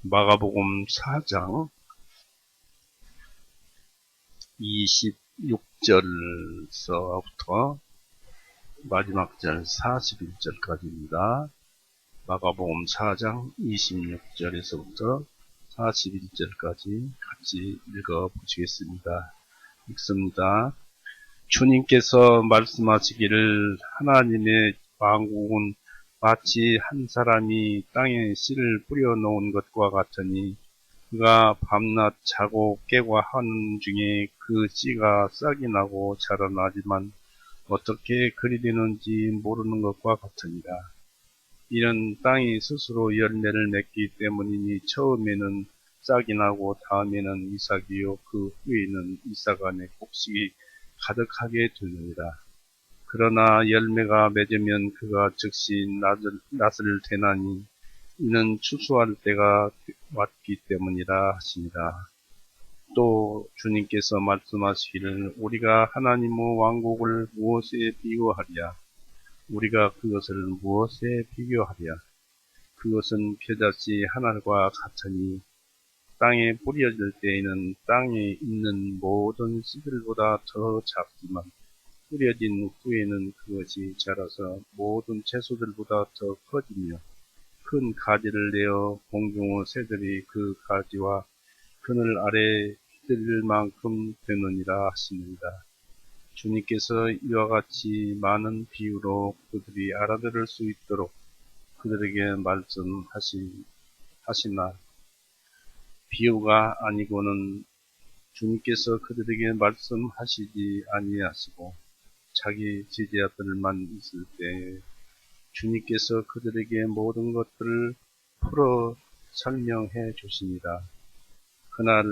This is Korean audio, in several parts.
마가복음 4장 26절서부터 마지막 절 41절까지입니다. 마가복음 4장 26절에서부터 41절까지 같이 읽어보시겠습니다. 읽습니다. 주님께서 말씀하시기를 하나님의 왕국은 마치 한 사람이 땅에 씨를 뿌려 놓은 것과 같으니 그가 밤낮 자고 깨고 하는 중에 그 씨가 싹이 나고 자라나지만 어떻게 그리 되는지 모르는 것과 같으니라. 이는 땅이 스스로 열매를 맺기 때문이니 처음에는 싹이 나고 다음에는 이삭이요 그 후에는 이삭 안에 곡식이 가득하게 되느니라. 그러나 열매가 맺으면 그가 즉시 낫을 대나니 이는 추수할 때가 왔기 때문이라 하시니라. 또 주님께서 말씀하시기를 우리가 하나님의 왕국을 무엇에 비교하랴? 우리가 그것을 무엇에 비교하랴? 그것은 겨자씨 하나가 같으니 땅에 뿌려질 때에는 땅에 있는 모든 씨들보다 더 작지만 뿌려진 후에는 그것이 자라서 모든 채소들보다 더 커지며 큰 가지를 내어 공중의 새들이 그 가지와 그늘 아래 휘둘릴 만큼 되느니라 하시느니라. 주님께서 이와 같이 많은 비유로 그들이 알아들을 수 있도록 그들에게 말씀하시나 비유가 아니고는 주님께서 그들에게 말씀하시지 아니하시고 자기 제자들만 있을 때 주님께서 그들에게 모든 것들을 풀어 설명해 주시니라. 그날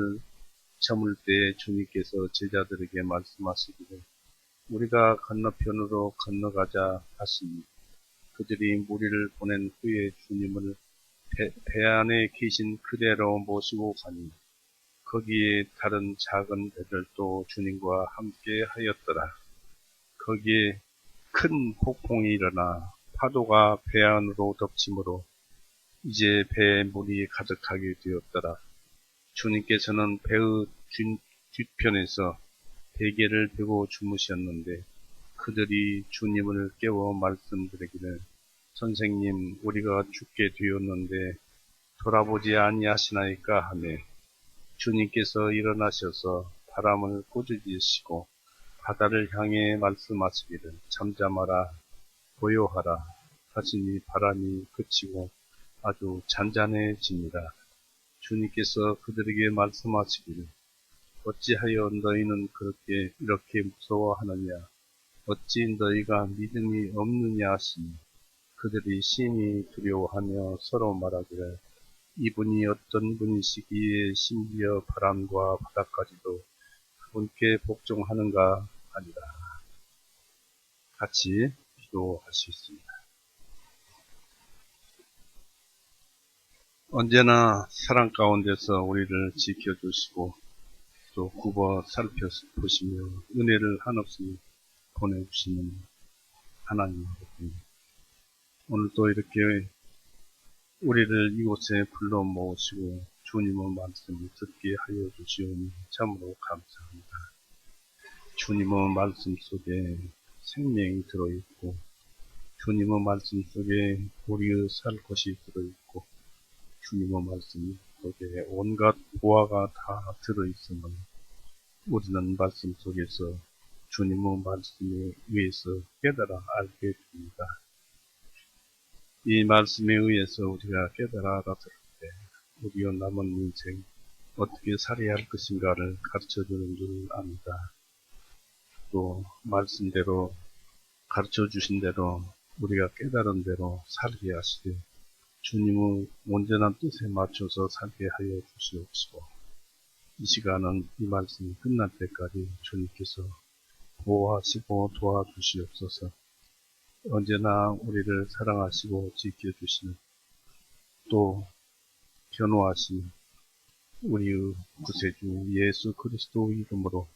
저물 때 주님께서 제자들에게 말씀하시기를 우리가 건너편으로 건너가자 하시니 그들이 무리를 보낸 후에 주님을 배 안에 계신 그대로 모시고 가니 거기에 다른 작은 배들도 주님과 함께 하였더라. 거기에 큰 폭풍이 일어나 파도가 배 안으로 덮치므로 이제 배에 물이 가득하게 되었더라. 주님께서는 배의 뒤편에서 베개를 베고 주무셨는데 그들이 주님을 깨워 말씀드리기를 선생님 우리가 죽게 되었는데 돌아보지 아니하시나이까 하며 주님께서 일어나셔서 바람을 꾸짖으시고 바다를 향해 말씀하시기를 잠잠하라 고요하라 하시니 바람이 그치고 아주 잔잔해집니다. 주님께서 그들에게 말씀하시기를 어찌하여 너희는 이렇게 무서워하느냐 어찌 너희가 믿음이 없느냐 하시니 그들이 심히 두려워하며 서로 말하기를 이분이 어떤 분이시기에 심지어 바람과 바다까지도 그분께 복종하는가 하니라. 같이 기도하시겠습니다. 언제나 사랑 가운데서 우리를 지켜주시고 또 굽어 살펴보시며 은혜를 한없이 보내주시는 하나님 아버지, 오늘도 이렇게 우리를 이곳에 불러 모으시고 주님의 말씀을 듣게 하여 주시오니 참으로 감사합니다. 주님의 말씀 속에 생명이 들어있고 주님의 말씀 속에 우리의 살 것이 들어있고 주님의 말씀 속에 온갖 보화가 다 들어있음을 우리는 말씀 속에서 주님의 말씀에 의해서 깨달아 알게 됩니다. 이 말씀에 의해서 우리가 깨달아 알아들을 때 우리의 남은 인생 어떻게 살아야 할 것인가를 가르쳐주는 줄 압니다. 또 말씀대로 가르쳐주신 대로 우리가 깨달은 대로 살게 하시되 주님의 온전한 뜻에 맞춰서 살게 하여 주시옵시고 이 시간은 이 말씀이 끝날 때까지 주님께서 보호하시고 도와주시옵소서. 언제나 우리를 사랑하시고 지켜주시는 또 변호하신 우리의 구세주 예수 그리스도 이름으로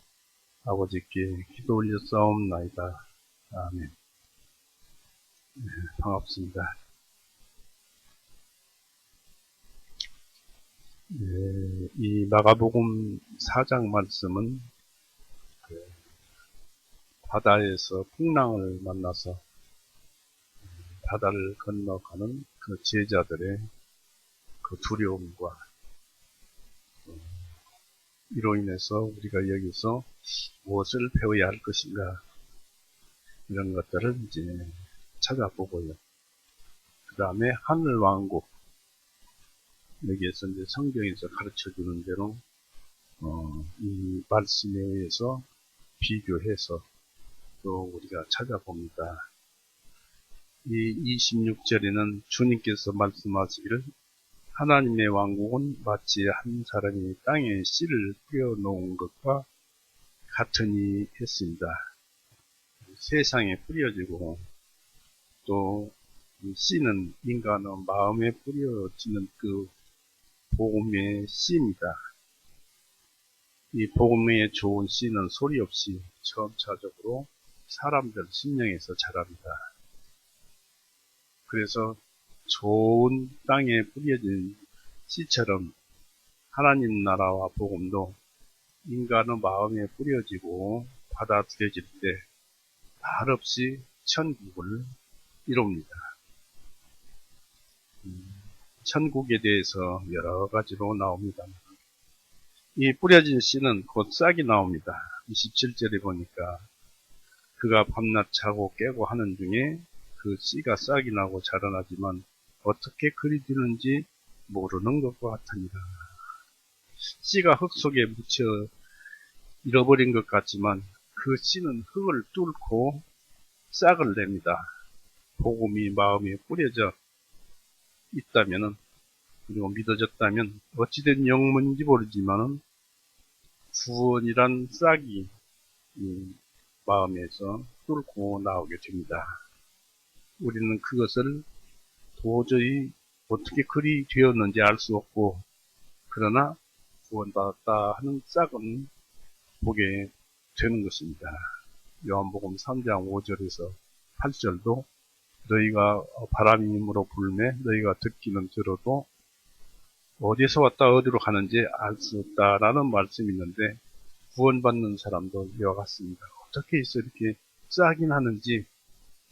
아버지께 기도 올려 싸움나이다. 아멘. 네, 반갑습니다. 이 마가복음 4장 말씀은 바다에서 풍랑을 만나서 바다를 건너가는 그 제자들의 그 두려움과 이로 인해서 우리가 여기서 무엇을 배워야 할 것인가 이런 것들을 이제 찾아보고요. 그 다음에 하늘왕국 여기에서 이제 성경에서 가르쳐 주는 대로 이 말씀에 의해서 비교해서 또 우리가 찾아봅니다. 이 26절에는 주님께서 말씀하시기를 하나님의 왕국은 마치 한 사람이 땅에 씨를 뿌려놓은 것과 같으니 했습니다. 세상에 뿌려지고 또 씨는 인간의 마음에 뿌려지는 그 복음의 씨입니다. 이 복음의 좋은 씨는 소리 없이 점차적으로 사람들 심령에서 자랍니다. 그래서 좋은 땅에 뿌려진 씨처럼 하나님 나라와 복음도 인간의 마음에 뿌려지고 받아들여질 때 말없이 천국을 이룹니다. 천국에 대해서 여러 가지로 나옵니다. 이 뿌려진 씨는 곧 싹이 나옵니다. 27절에 보니까 그가 밤낮 자고 깨고 하는 중에 그 씨가 싹이 나고 자라나지만 어떻게 그리 되는지 모르는 것과 같으니라. 씨가 흙 속에 묻혀 잃어버린 것 같지만 그 씨는 흙을 뚫고 싹을 냅니다. 복음이 마음에 뿌려져 있다면은 그리고 믿어졌다면 어찌된 영문인지 모르지만은 구원이란 싹이 마음에서 뚫고 나오게 됩니다. 우리는 그것을 도저히 어떻게 그리 되었는지 알 수 없고 그러나 구원받았다 하는 싹은 보게 되는 것입니다. 요한복음 3장 5절에서 8절도 너희가 바람이므로 불매 너희가 듣기는 들어도 어디서 왔다 어디로 가는지 알 수 없다라는 말씀이 있는데 구원받는 사람도 이와 같습니다. 어떻게 해서 이렇게 싹이 나는지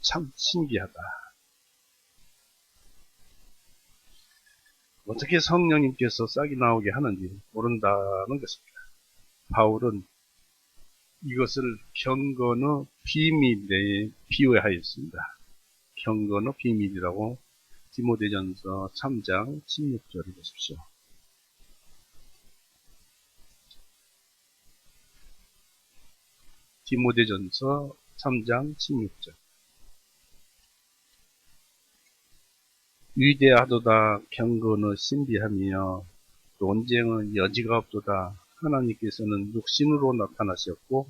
참 신기하다. 어떻게 성령님께서 싹이 나오게 하는지 모른다는 것입니다. 바울은 이것을 경건의 비밀에 비유하였습니다. 경건의 비밀이라고 디모데전서 3장 16절을 보십시오. 디모데전서 3장 16절. 위대하도다 경건의 신비하며 논쟁의 여지가 없도다. 하나님께서는 육신으로 나타나셨고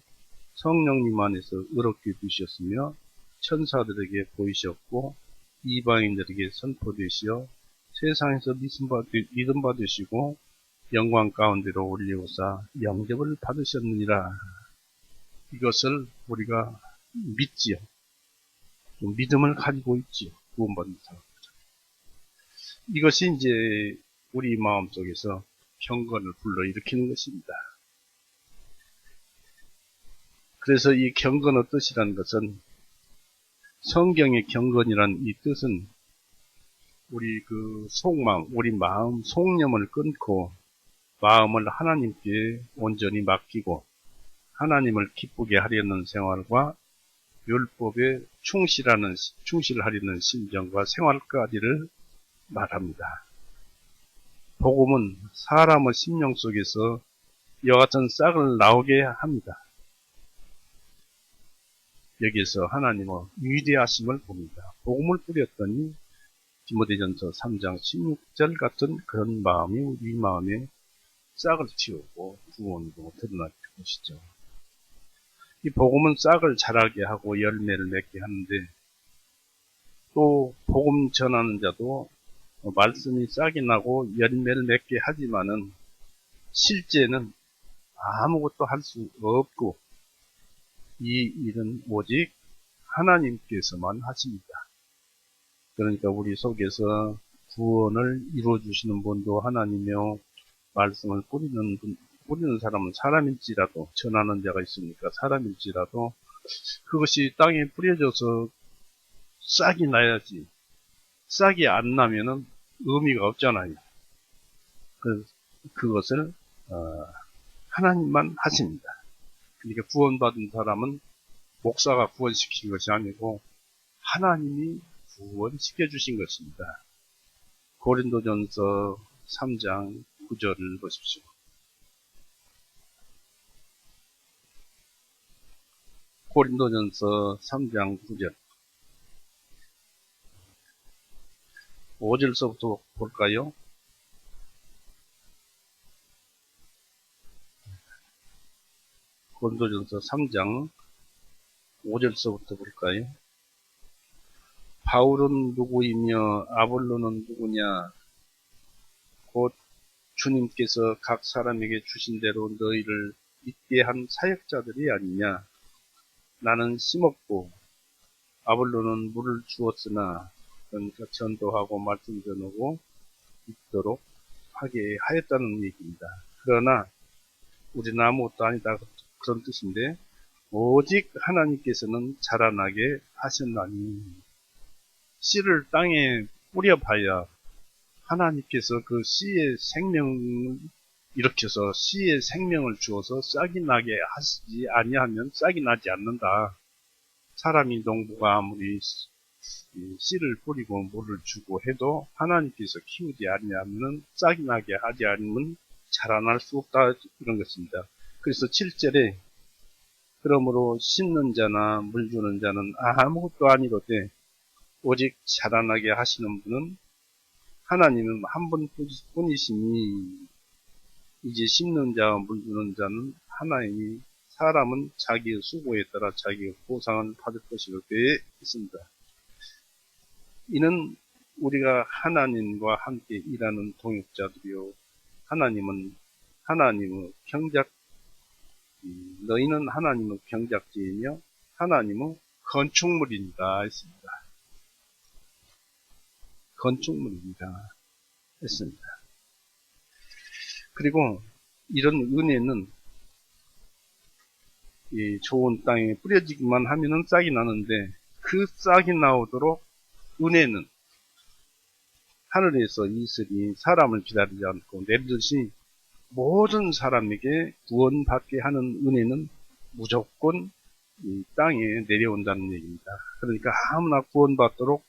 성령님 안에서 의롭게 두셨으며 천사들에게 보이셨고 이방인들에게 선포되시어 세상에서 믿음 받으시고 영광 가운데로 올리우사 영접을 받으셨느니라. 이것을 우리가 믿지요. 믿음을 가지고 있지요. 구원받는 사람. 이것이 이제 우리 마음속에서 경건을 불러일으키는 것입니다. 그래서 이 경건의 뜻이라는 것은 성경의 경건이란 이 뜻은 우리 그 속마음, 우리 마음 속념을 끊고 마음을 하나님께 온전히 맡기고 하나님을 기쁘게 하려는 생활과 율법에 충실하려는 심정과 생활까지를 말합니다. 복음은 사람의 심령 속에서 이와 같은 싹을 나오게 합니다. 여기에서 하나님의 위대하심을 봅니다. 복음을 뿌렸더니 디모데전서 3장 16절 같은 그런 마음이 우리 마음에 싹을 틔우고 구원으로 드러날 것이죠. 이 복음은 싹을 자라게 하고 열매를 맺게 하는데 또 복음 전하는 자도 말씀이 싹이 나고 열매를 맺게 하지만은 실제는 아무것도 할 수 없고 이 일은 오직 하나님께서만 하십니다. 그러니까 우리 속에서 구원을 이루어주시는 분도 하나님이요 말씀을 뿌리는 사람은 사람일지라도, 전하는 자가 있으니까 사람일지라도 그것이 땅에 뿌려져서 싹이 나야지. 싹이 안 나면은 의미가 없잖아요. 그것을 하나님만 하십니다. 그러니까 구원받은 사람은 목사가 구원시킨 것이 아니고 하나님이 구원시켜 주신 것입니다. 고린도전서 3장 9절을 보십시오. 고린도전서 3장 9절. 5절서부터 볼까요? 고린도전서 3장 5절서부터 볼까요? 바울은 누구이며 아볼로는 누구냐? 곧 주님께서 각 사람에게 주신 대로 너희를 믿게 한 사역자들이 아니냐? 나는 심었고 아볼로는 물을 주었으나, 그러니까 전도하고 말씀 전하고 있도록 하게 하였다는 얘기입니다. 그러나 우리는 아무것도 아니다, 그런 뜻인데, 오직 하나님께서는 자라나게 하셨나니. 씨를 땅에 뿌려봐야 하나님께서 그 씨의 생명을 일으켜서 씨의 생명을 주어서 싹이 나게 하시지 아니하면 싹이 나지 않는다. 사람이 농부가 아무리 씨를 뿌리고 물을 주고 해도 하나님께서 키우지 아니하면 싹이 나게 하지 않으면 자라날 수 없다, 이런 것입니다. 그래서 7절에 그러므로 심는 자나 물 주는 자는 아무것도 아니로되 오직 자라나게 하시는 분은 하나님은 한 분뿐이시니, 이제 심는 자와 물 주는 자는 하나이니 사람은 자기의 수고에 따라 자기의 보상을 받을 것이로 되어 있습니다. 이는 우리가 하나님과 함께 일하는 동역자들이요, 하나님의 경작, 너희는 하나님의 경작지이며 하나님의 건축물입니다 했습니다. 건축물입니다 했습니다. 그리고 이런 은혜는 이 좋은 땅에 뿌려지기만 하면은 싹이 나는데, 그 싹이 나오도록 은혜는 하늘에서 이슬이 사람을 기다리지 않고 내리듯이 모든 사람에게 구원받게 하는 은혜는 무조건 이 땅에 내려온다는 얘기입니다. 그러니까 아무나 구원받도록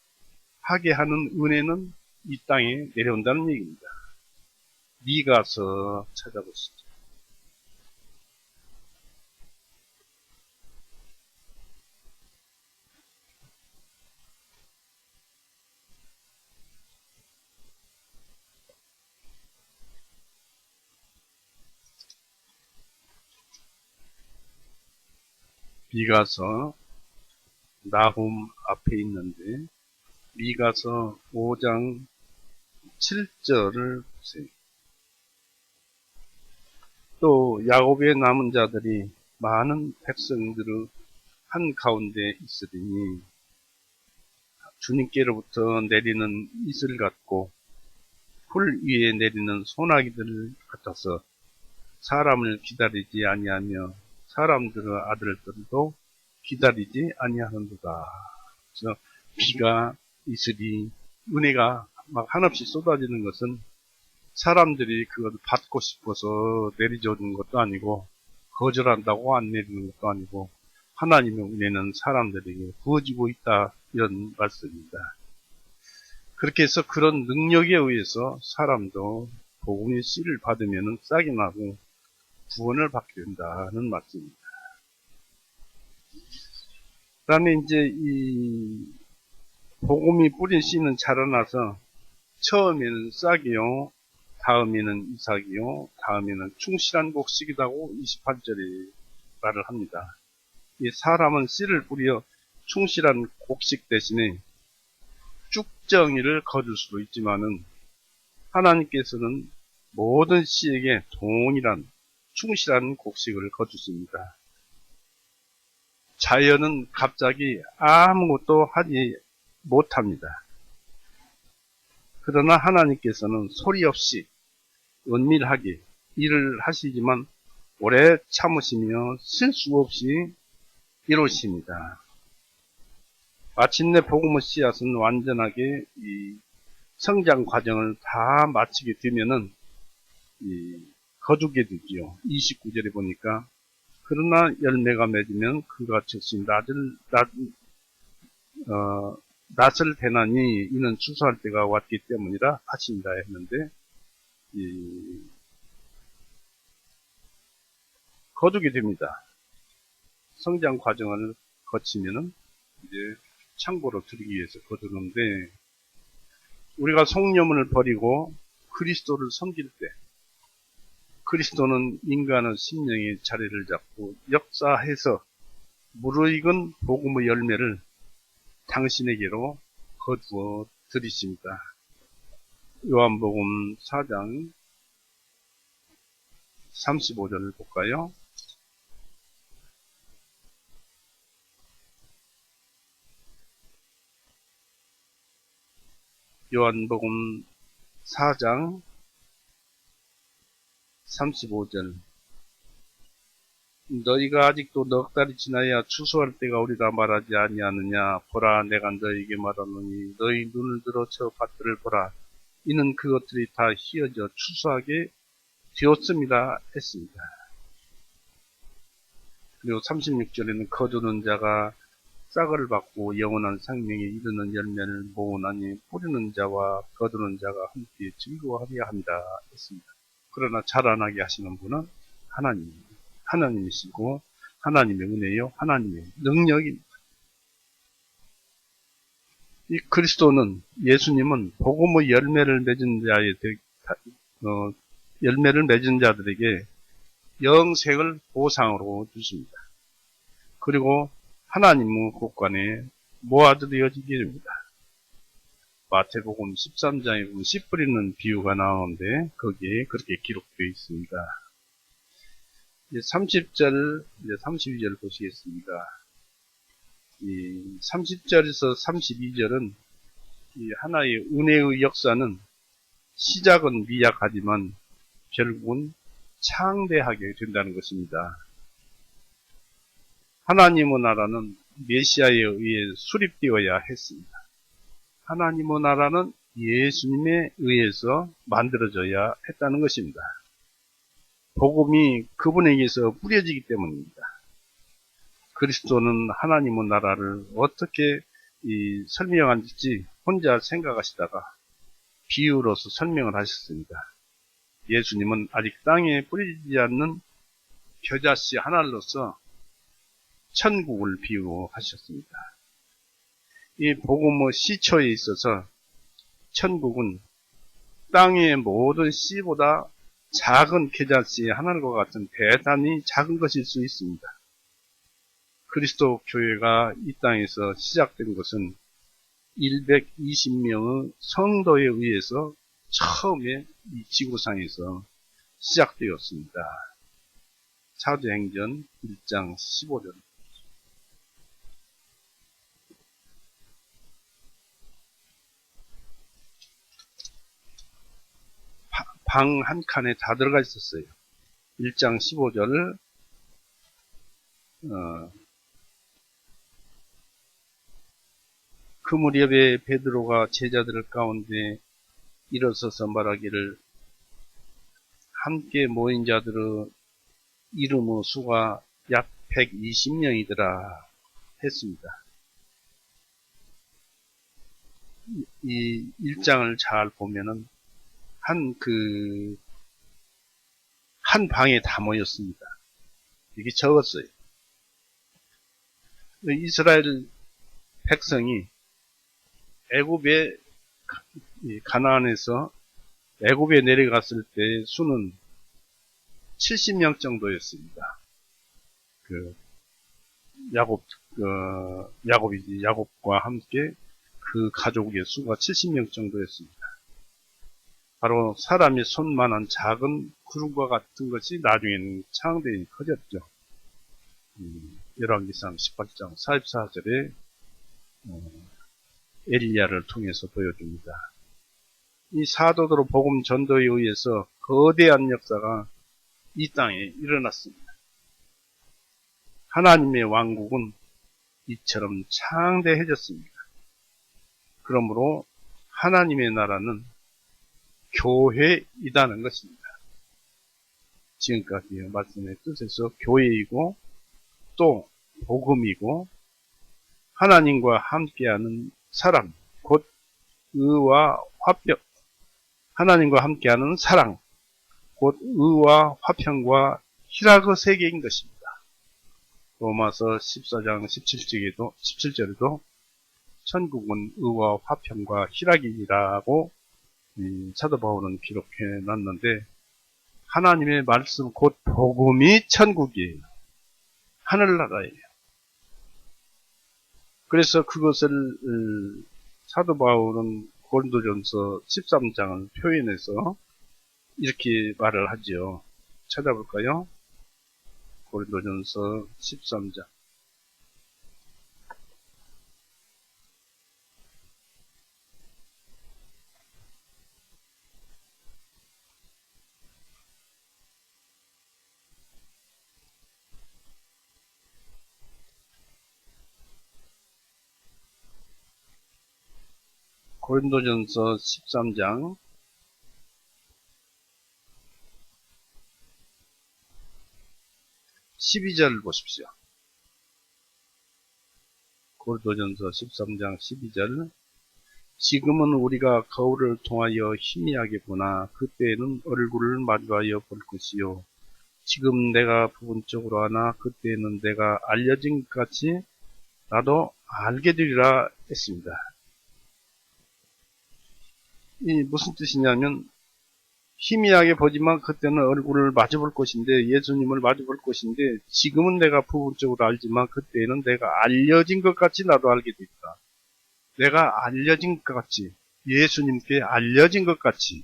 하게 하는 은혜는 이 땅에 내려온다는 얘기입니다. 미가서 찾아보시죠. 미가서 나훔 앞에 있는데, 미가서 5장 7절을 보세요. 또 야곱의 남은 자들이 많은 백성들의 한가운데 있으리니 주님께로부터 내리는 이슬 같고 풀 위에 내리는 소나기들 같아서 사람을 기다리지 아니하며 사람들의 아들들도 기다리지 아니하는도다. 그래서 비가, 이슬이, 은혜가 막 한없이 쏟아지는 것은 사람들이 그것을 받고 싶어서 내리져오는 것도 아니고, 거절한다고 안 내리는 것도 아니고, 하나님의 은혜는 사람들에게 부어지고 있다, 이런 말씀입니다. 그렇게 해서 그런 능력에 의해서 사람도 복음의 씨를 받으면 싹이 나고 구원을 받게 된다는 말씀입니다. 그 다음에 이제 이 복음이 뿌린 씨는 자라나서 처음에는 싹이요, 다음에는 이삭이요, 다음에는 충실한 곡식이라고 28절에 말을 합니다. 이 사람은 씨를 뿌려 충실한 곡식 대신에 쭉정이를 거둘 수도 있지만은 하나님께서는 모든 씨에게 동일한 충실한 곡식을 거두십니다. 자연은 갑자기 아무것도 하지 못합니다. 그러나 하나님께서는 소리 없이 은밀하게 일을 하시지만 오래 참으시며 실수 없이 이루십니다. 마침내 복음의 씨앗은 완전하게 이 성장 과정을 다 마치게 되면은 거두게 되지요. 29절에 보니까 그러나 열매가 맺으면 그가 즉시 낯을 대나니 이는 추수할 때가 왔기 때문이라 하신다 했는데 거두게 됩니다. 성장 과정을 거치면은 이제 창고로 들이기 위해서 거두는데 우리가 속념을 버리고 그리스도를 섬길 때 그리스도는 인간의 심령의 자리를 잡고 역사해서 무르익은 복음의 열매를 당신에게로 거두어 드리십니다. 요한복음 4장 35절을 볼까요? 요한복음 4장 35절 너희가 아직도 넉 달이 지나야 추수할 때가 오리라 말하지 아니하느냐. 보라 내가 너희에게 말하노니 너희 눈을 들어 저 밭들을 보라. 이는 그것들이 다 휘어져 추수하게 되었습니다 했습니다. 그리고 36절에는 거두는 자가 싹을 받고 영원한 생명에 이르는 열매를 모으나니 뿌리는 자와 거두는 자가 함께 즐거워하려 합니다 했습니다. 그러나 자라나게 하시는 분은 하나님이시고 하나님의 은혜요 하나님의 능력입니다. 이 그리스도는 예수님은 복음의 열매를 맺은 자들에게 영생을 보상으로 주십니다. 그리고 하나님의 곳간에 모아들여지게 됩니다. 마태복음 13장에 보면 씨 뿌리는 비유가 나오는데 거기에 그렇게 기록되어 있습니다. 이제 30절, 이제 32절 보시겠습니다. 이 30절에서 32절은 이 하나의 은혜의 역사는 시작은 미약하지만 결국은 창대하게 된다는 것입니다. 하나님의 나라는 메시아에 의해 수립되어야 했습니다. 하나님의 나라는 예수님에 의해서 만들어져야 했다는 것입니다. 복음이 그분에게서 뿌려지기 때문입니다. 그리스도는 하나님의 나라를 어떻게 설명한지 혼자 생각하시다가 비유로서 설명을 하셨습니다. 예수님은 아직 땅에 뿌리지 않는 겨자씨 하나로서 천국을 비유하셨습니다. 이 복음의 시초에 있어서 천국은 땅의 모든 씨보다 작은 겨자씨 하나과 같은 대단히 작은 것일 수 있습니다. 그리스도 교회가 이 땅에서 시작된 것은 120명의 성도에 의해서 처음에 이 지구상에서 시작되었습니다. 사도행전 1장 15절. 방 한 칸에 다 들어가 있었어요. 1장 15절을 그 무렵에 베드로가 제자들 가운데 일어서서 말하기를 함께 모인 자들의 이름의 수가 약 120명이더라 했습니다. 이 1장을 잘 보면은 한 방에 다 모였습니다. 이게 적었어요. 이스라엘 백성이 애굽에 가나안에서 애굽에 내려갔을 때 수는 70명 정도였습니다. 야곱과 함께 그 가족의 수가 70명 정도였습니다. 바로 사람의 손만한 작은 구름과 같은 것이 나중에는 창대히 커졌죠. 열왕기상 18장 44절에 엘리야를 통해서 보여줍니다. 이 사도들의 복음 전도에 의해서 거대한 역사가 이 땅에 일어났습니다. 하나님의 왕국은 이처럼 창대해졌습니다. 그러므로 하나님의 나라는 교회이다는 것입니다. 지금까지 말씀의 뜻에서 교회이고 또 복음이고 하나님과 함께하는 사랑, 곧 의와 화평, 하나님과 함께하는 사랑, 곧 의와 화평과 희락의 세계인 것입니다. 로마서 14장 17절에도 천국은 의와 화평과 희락이라고 사도 바울은 기록해 놨는데, 하나님의 말씀 곧 복음이 천국이에요. 하늘나라예요. 그래서 그것을 사도 바울은 고린도전서 13장을 표현해서 이렇게 말을 하죠. 찾아볼까요? 고린도전서 13장. 고린도전서 13장 12절 보십시오. 고린도전서 13장 12절. 지금은 우리가 거울을 통하여 희미하게 보나 그때에는 얼굴을 마주하여 볼 것이요. 지금 내가 부분적으로 하나 그때에는 내가 알려진 것 같이 나도 알게 되리라 했습니다. 이 무슨 뜻이냐면, 희미하게 보지만 그때는 얼굴을 마주 볼 것인데, 예수님을 마주 볼 것인데, 지금은 내가 부분적으로 알지만 그때는 내가 알려진 것 같이 나도 알게 되리라. 내가 알려진 것 같이, 예수님께 알려진 것 같이,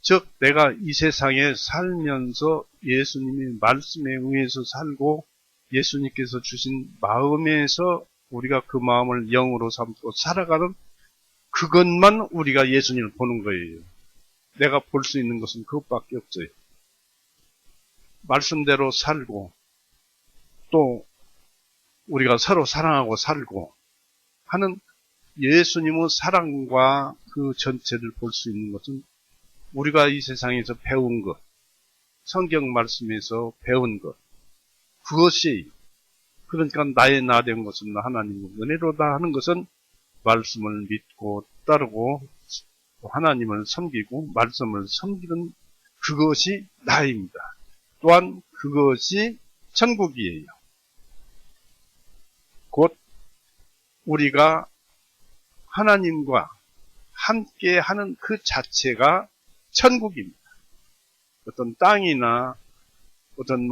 즉 내가 이 세상에 살면서 예수님의 말씀에 의해서 살고 예수님께서 주신 마음에서 우리가 그 마음을 영으로 삼고 살아가는 그것만 우리가 예수님을 보는 거예요. 내가 볼 수 있는 것은 그것밖에 없어요. 말씀대로 살고 또 우리가 서로 사랑하고 살고 하는 예수님의 사랑과 그 전체를 볼 수 있는 것은 우리가 이 세상에서 배운 것, 성경 말씀에서 배운 것, 그것이, 그러니까 나의 나 된 것은 하나님의 은혜로다 하는 것은 말씀을 믿고 따르고 하나님을 섬기고 말씀을 섬기는 그것이 나입니다. 또한 그것이 천국이에요. 곧 우리가 하나님과 함께하는 그 자체가 천국입니다. 어떤 땅이나 어떤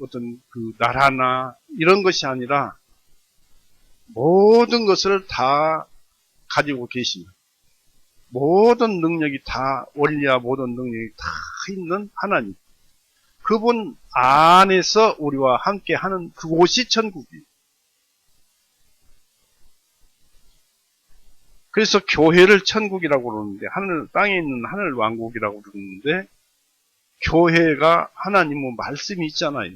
어떤 그 나라나 이런 것이 아니라 모든 것을 다 가지고 계신, 모든 능력이 다, 원리와 모든 능력이 다 있는 하나님, 그분 안에서 우리와 함께하는 그곳이 천국이에요. 그래서 교회를 천국이라고 그러는데, 땅에 있는 하늘 왕국이라고 그러는데, 교회가 하나님의 말씀이 있잖아요.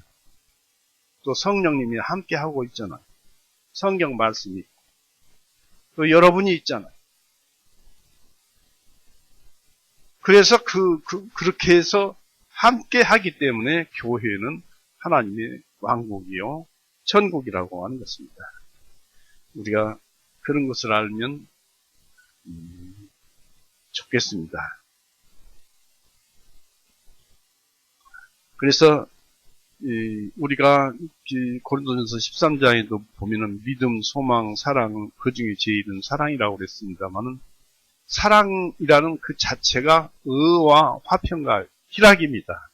또 성령님이 함께 하고 있잖아요. 성경 말씀이 있고, 또 여러분이 있잖아요. 그래서 그렇게 해서 함께 하기 때문에 교회는 하나님의 왕국이요, 천국이라고 하는 것입니다. 우리가 그런 것을 알면 좋겠습니다. 그래서 우리가 고린도전서 13장에도 보면은 믿음, 소망, 사랑, 그 중에 제일은 사랑이라고 그랬습니다만은, 사랑이라는 그 자체가 의와 화평과 희락입니다.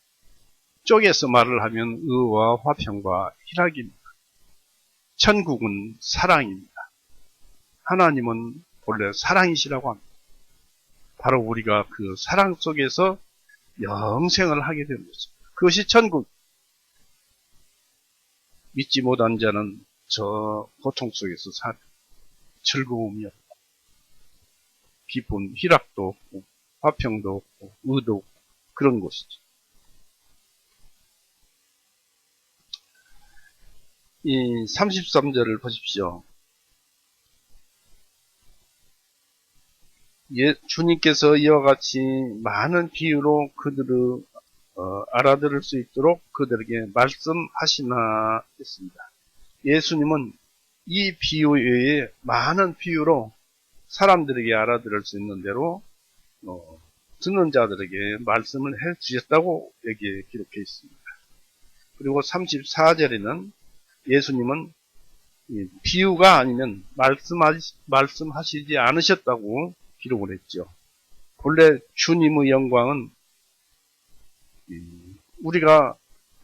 쪼개서 말을 하면 의와 화평과 희락입니다. 천국은 사랑입니다. 하나님은 본래 사랑이시라고 합니다. 바로 우리가 그 사랑 속에서 영생을 하게 되는 것입니다. 그것이 천국. 믿지 못한 자는 저 고통 속에서 즐거움이 없고, 기쁨, 희락도 없고, 화평도 없고, 의도 없고, 그런 것이죠. 이 33절을 보십시오. 주님께서 이와 같이 많은 비유로 그들을 알아들을 수 있도록 그들에게 말씀하시나 했습니다. 예수님은 이 비유 외에 많은 비유로 사람들에게 알아들을 수 있는 대로 듣는 자들에게 말씀을 해 주셨다고 여기에 기록해 있습니다. 그리고 34절에는 예수님은 비유가 아니면 말씀하시지 않으셨다고 기록을 했죠. 본래 주님의 영광은 우리가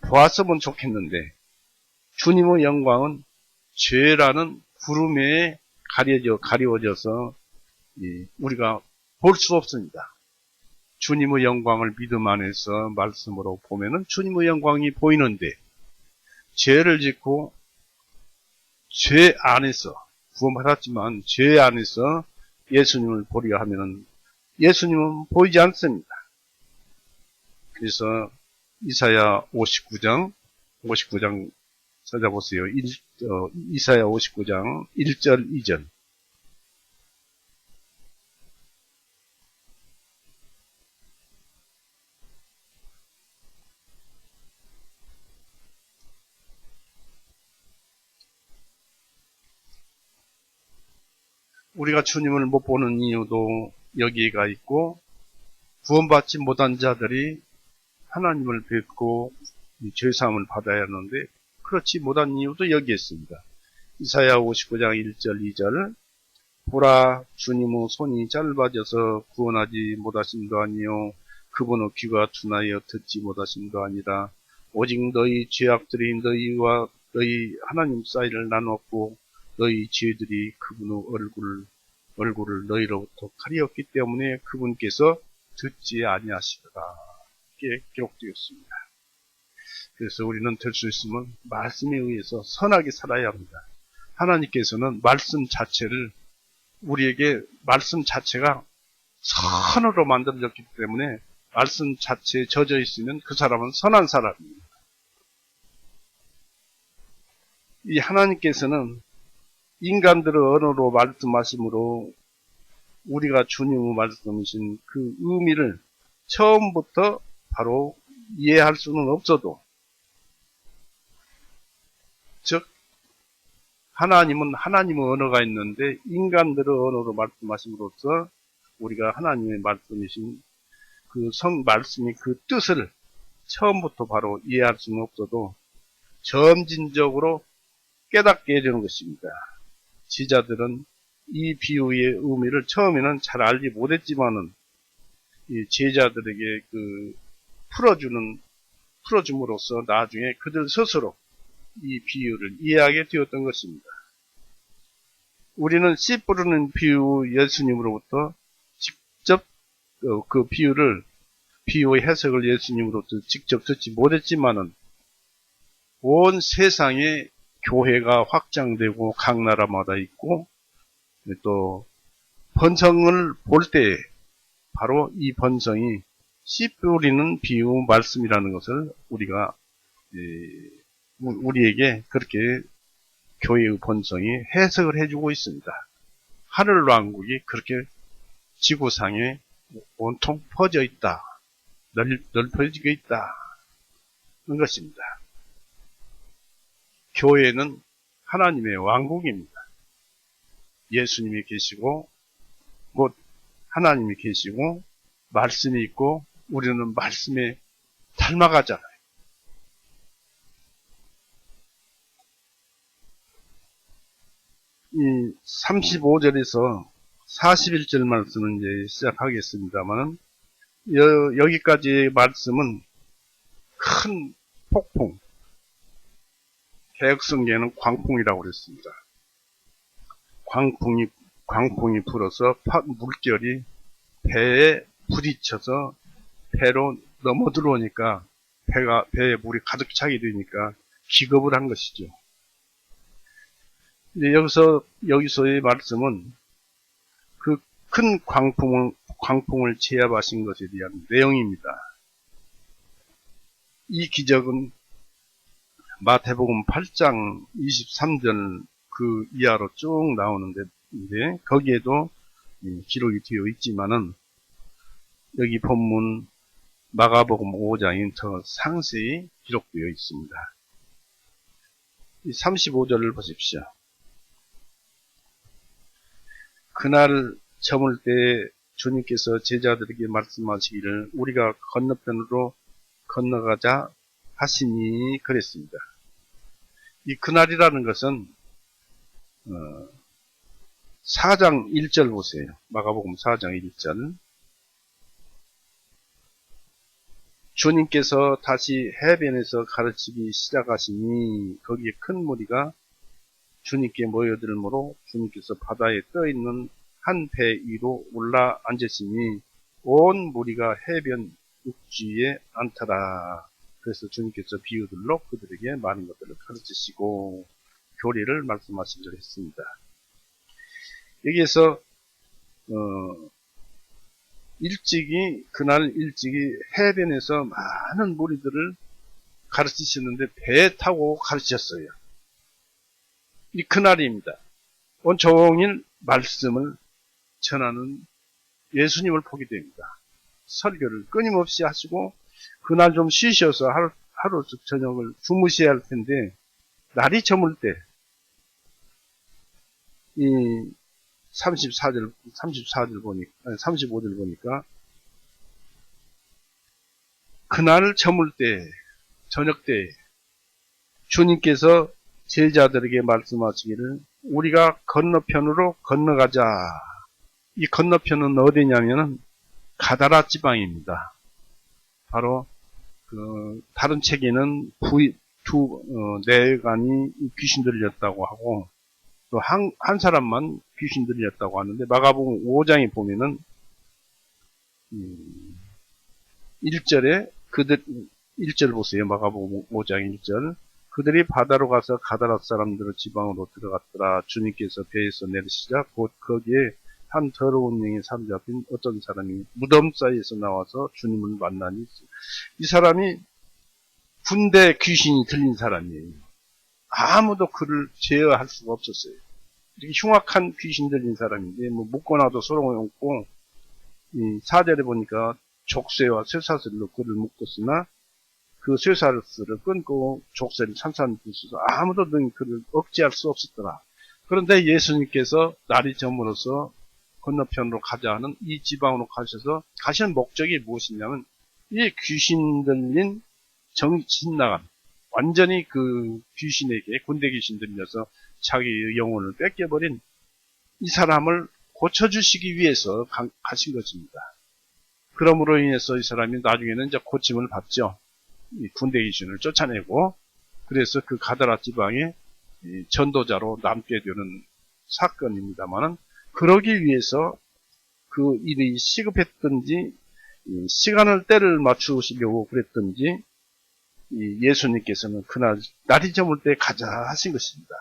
보았으면 좋겠는데 주님의 영광은 죄라는 구름에 가려져서 우리가 볼 수 없습니다. 주님의 영광을 믿음 안에서 말씀으로 보면은 주님의 영광이 보이는데 죄를 짓고 죄 안에서 구원받았지만 죄 안에서 예수님을 보려 하면은 예수님은 보이지 않습니다. 그래서 이사야 59장 찾아보세요. 이사야 59장 1절 2절. 우리가 주님을 못 보는 이유도 여기가 있고, 구원받지 못한 자들이 하나님을 뵙고 죄사함을 받아야 하는데 그렇지 못한 이유도 여기에 있습니다. 이사야 59장 1절 2절. 보라, 주님의 손이 짧아져서 구원하지 못하심도 아니요 그분의 귀가 둔하여 듣지 못하심도 아니라 오직 너희 죄악들이 너희와 너희 하나님 사이를 나눴고 너희 죄들이 그분의 얼굴을 너희로부터 가리었기 때문에 그분께서 듣지 아니하시더라. 이렇게 기록되었습니다. 그래서 우리는 될 수 있으면 말씀에 의해서 선하게 살아야 합니다. 하나님께서는 말씀 자체를 우리에게 말씀 자체가 선으로 만들어졌기 때문에 말씀 자체에 젖어 있으면 그 사람은 선한 사람입니다. 이 하나님께서는 인간들의 언어로 말씀하심으로 우리가 주님의 말씀이신 그 의미를 처음부터 바로 이해할 수는 없어도, 즉 하나님은 하나님의 언어가 있는데 인간들의 언어로 말씀하심으로써 우리가 하나님의 말씀이신 그 말씀이 그 뜻을 처음부터 바로 이해할 수는 없어도 점진적으로 깨닫게 해주는 것입니다. 지자들은 이 비유의 의미를 처음에는 잘 알지 못했지만은 이 제자들에게 풀어줌으로써 나중에 그들 스스로 이 비유를 이해하게 되었던 것입니다. 우리는 씨 뿌리는 비유 예수님으로부터 직접 그 비유의 해석을 예수님으로부터 직접 듣지 못했지만은 온 세상에 교회가 확장되고 각 나라마다 있고 또 번성을 볼 때 바로 이 번성이 씨 뿌리는 비유 말씀이라는 것을 우리에게 그렇게 교회의 번성이 해석을 해주고 있습니다. 하늘왕국이 그렇게 지구상에 온통 퍼져 있다. 넓혀지고 있다는 것입니다. 교회는 하나님의 왕국입니다. 예수님이 계시고 곧 하나님이 계시고 말씀이 있고 우리는 말씀에 닮아가잖아요. 이 35절에서 41절 말씀은 이제 시작하겠습니다만은 여기까지의 말씀은 큰 폭풍, 개혁성계는 광풍이라고 그랬습니다. 광풍이 불어서 물결이 배에 부딪혀서 배로 넘어 들어오니까 배에 물이 가득 차게 되니까 기겁을 한 것이죠. 이제 여기서의 말씀은 그 큰 광풍을 제압하신 것에 대한 내용입니다. 이 기적은 마태복음 8장 23절 그 이하로 쭉 나오는데 거기에도 기록이 되어 있지만은 여기 본문 마가복음 5장인 더 상세히 기록되어 있습니다. 35절을 보십시오. 그날 저물 때 주님께서 제자들에게 말씀하시기를 우리가 건너편으로 건너가자 하시니 그랬습니다. 이 그날이라는 것은 4장 1절 보세요. 마가복음 4장 1절. 주님께서 다시 해변에서 가르치기 시작하시니 거기에 큰 무리가 주님께 모여들므로 주님께서 바다에 떠있는 한 배 위로 올라 앉으시니 온 무리가 해변 육지에 앉더라. 그래서 주님께서 비유들로 그들에게 많은 것들을 가르치시고 교리를 말씀하시기로 했습니다. 여기에서 그날 일찍이 해변에서 많은 무리들을 가르치시는데 배 타고 가르치셨어요. 이 그날입니다. 온종일 말씀을 전하는 예수님을 보게 됩니다. 설교를 끊임없이 하시고 그날 좀 쉬셔서 하루 저녁을 주무셔야 할 텐데 날이 저물 때 이 35절 보니까 그날 저물 때 저녁 때 주님께서 제자들에게 말씀하시기를 우리가 건너편으로 건너가자. 이 건너편은 어디냐면은 가다라 지방입니다. 바로 다른 책에는 내관이 귀신 들렸다고 하고 또 한 사람만 귀신 들렸다고 하는데 마가복음 5장에 보면은 1절에 1절 보세요. 마가복음 5장 1절. 그들이 바다로 가서 가다라 사람들의 지방으로 들어갔더라. 주님께서 배에서 내리시자 곧 거기에 한 더러운 영에 사로잡힌 어떤 사람이 무덤 사이에서 나와서 주님을 만나니 이 사람이 군대 귀신이 들린 사람이에요. 아무도 그를 제어할 수가 없었어요. 이렇게 흉악한 귀신 들린 사람인데 묶어놔도 소용없고 4절에 보니까 족쇄와 쇠사슬로 그를 묶었으나 그 쇠사슬을 끊고 족쇄를 산산부수서 아무도 그를 억제할 수 없었더라. 그런데 예수님께서 날이 저물어서 건너편으로 가자 하는 이 지방으로 가셔서 가시는 목적이 무엇이냐면 이 귀신 들린 정신 나간 완전히 그 귀신에게 군대 귀신 들려서 자기의 영혼을 뺏겨버린 이 사람을 고쳐주시기 위해서 가신 것입니다. 그러므로 인해서 이 사람이 나중에는 이제 고침을 받죠. 이 군대 귀신을 쫓아내고 그래서 그 가다라 지방에 전도자로 남게 되는 사건입니다만은 그러기 위해서 그 일이 시급했든지 시간을 때를 맞추시려고 그랬든지 예수님께서는 그날 날이 저물 때 가자 하신 것입니다.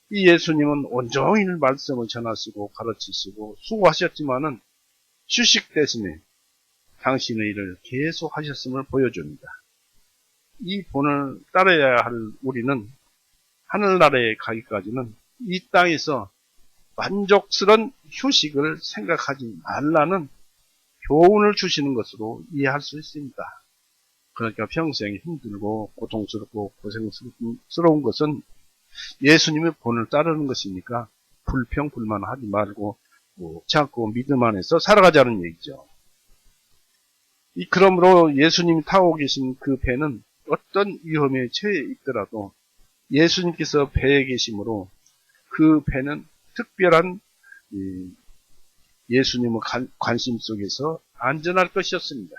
이 예수님은 온종일 말씀을 전하시고 가르치시고 수고하셨지만은 휴식 대신에 당신의 일을 계속 하셨음을 보여줍니다. 이 본을 따라야 할 우리는 하늘나라에 가기까지는 이 땅에서 만족스러운 휴식을 생각하지 말라는 교훈을 주시는 것으로 이해할 수 있습니다. 그러니까 평생 힘들고 고통스럽고 고생스러운 것은 예수님의 본을 따르는 것이니까 불평불만하지 말고 참고 믿음 안에서 살아가자는 얘기죠. 그러므로 예수님이 타고 계신 그 배는 어떤 위험에 처해 있더라도 예수님께서 배에 계심으로 그 배는 특별한 예수님의 관심 속에서 안전할 것이었습니다.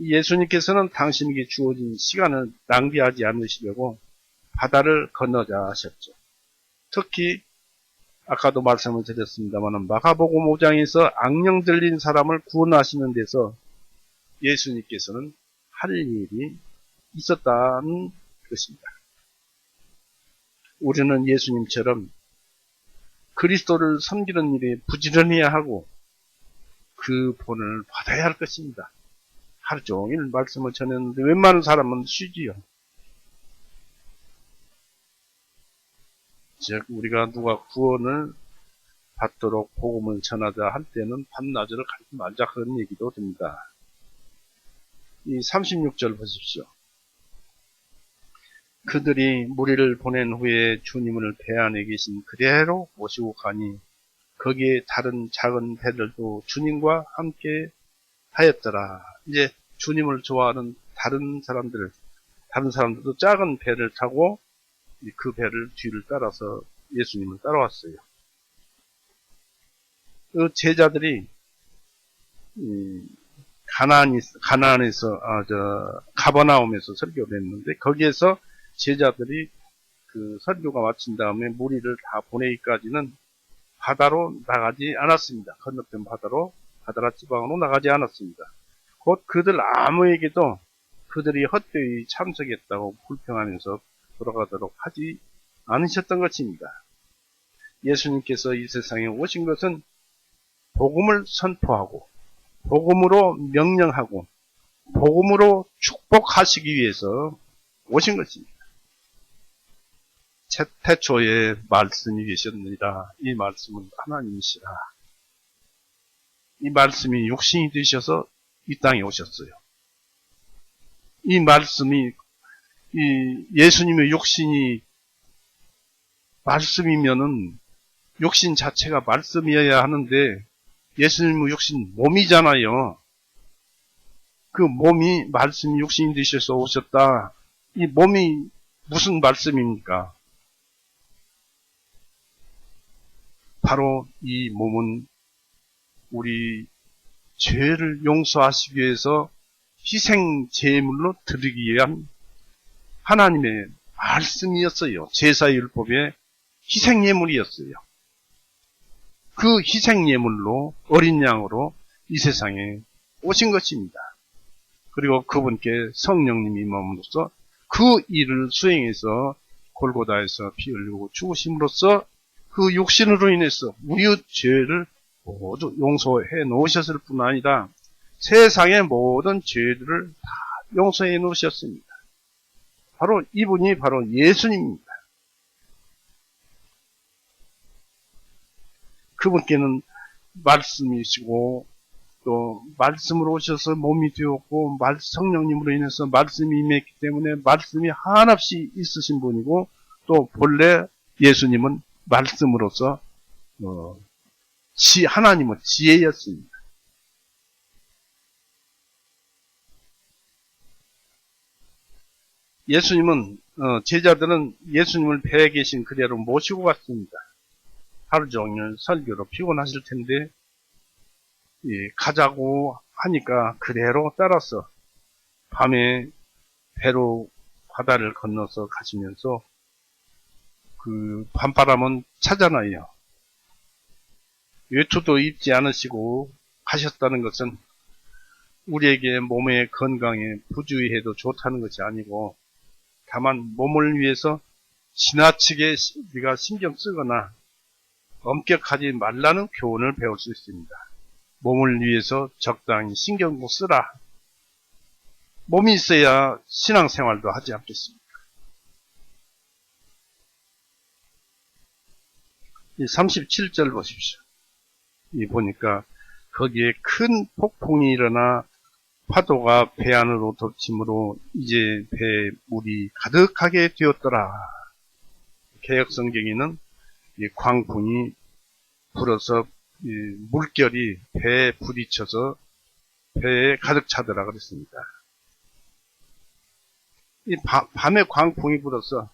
예수님께서는 당신에게 주어진 시간을 낭비하지 않으시려고 바다를 건너자 하셨죠. 특히 아까도 말씀을 드렸습니다만 마가복음 5장에서 악령 들린 사람을 구원하시는 데서 예수님께서는 할 일이 있었다는 것입니다. 우리는 예수님처럼 그리스도를 섬기는 일에 부지런해야 하고 그 본을 받아야 할 것입니다. 하루 종일 말씀을 전했는데 웬만한 사람은 쉬지요. 즉 우리가 누가 구원을 받도록 복음을 전하자 할 때는 밤낮을 가리지 말자 그런 얘기도 됩니다. 이 36절 보십시오. 그들이 무리를 보낸 후에 주님을 배 안에 계신 그대로 모시고 가니 거기에 다른 작은 배들도 주님과 함께 하였더라. 이제 주님을 좋아하는 다른 사람들도 작은 배를 타고 그 배를 뒤를 따라서 예수님을 따라왔어요. 그 제자들이 가버나움에서 설교를 했는데 거기에서 제자들이 그 설교가 마친 다음에 무리를 다 보내기까지는 바다로 나가지 않았습니다. 건너편 바다라 지방으로 나가지 않았습니다. 곧 그들 아무에게도 그들이 헛되이 참석했다고 불평하면서 돌아가도록 하지 않으셨던 것입니다. 예수님께서 이 세상에 오신 것은 복음을 선포하고 복음으로 명령하고 복음으로 축복하시기 위해서 오신 것입니다. 태초에 말씀이 계셨느니라. 이 말씀은 하나님이시라. 이 말씀이 육신이 되셔서 이 땅에 오셨어요. 이 말씀이 예수님의 육신이 말씀이면은 육신 자체가 말씀이어야 하는데 예수님의 육신 몸이잖아요. 그 몸이 말씀이 육신이 되셔서 오셨다. 이 몸이 무슨 말씀입니까? 바로 이 몸은 우리 죄를 용서하시기 위해서 희생 제물로 드리기 위한 하나님의 말씀이었어요. 제사율법의 희생 예물이었어요. 그 희생 예물로 어린 양으로 이 세상에 오신 것입니다. 그리고 그분께 성령님이 임함으로써 그 일을 수행해서 골고다에서 피 흘리고 죽으심으로써 그 육신으로 인해서 우리의 죄를 모두 용서해 놓으셨을 뿐 아니라 세상의 모든 죄들을 다 용서해 놓으셨습니다. 바로 이분이 바로 예수님입니다. 그분께는 말씀이시고 또 말씀으로 오셔서 몸이 되었고 성령님으로 인해서 말씀이 임했기 때문에 말씀이 한없이 있으신 분이고 또 본래 예수님은 말씀으로서 하나님의 지혜였습니다. 예수님은 제자들은 예수님을 배에 계신 그대로 모시고 갔습니다. 하루 종일 설교로 피곤하실 텐데 가자고 하니까 그대로 따라서 밤에 배로 바다를 건너서 가시면서 그 밤바람은 차잖아요. 외투도 입지 않으시고 가셨다는 것은 우리에게 몸의 건강에 부주의해도 좋다는 것이 아니고 다만 몸을 위해서 지나치게 우리가 신경 쓰거나 엄격하지 말라는 교훈을 배울 수 있습니다. 몸을 위해서 적당히 신경 쓰라. 몸이 있어야 신앙생활도 하지 않겠습니까? 이 37절 보십시오. 이 보니까 거기에 큰 폭풍이 일어나 파도가 배 안으로 덮침으로 이제 배에 물이 가득하게 되었더라. 개역성경에는 이 광풍이 불어서 이 물결이 배에 부딪혀서 배에 가득 차더라 그랬습니다. 이 밤에 광풍이 불어서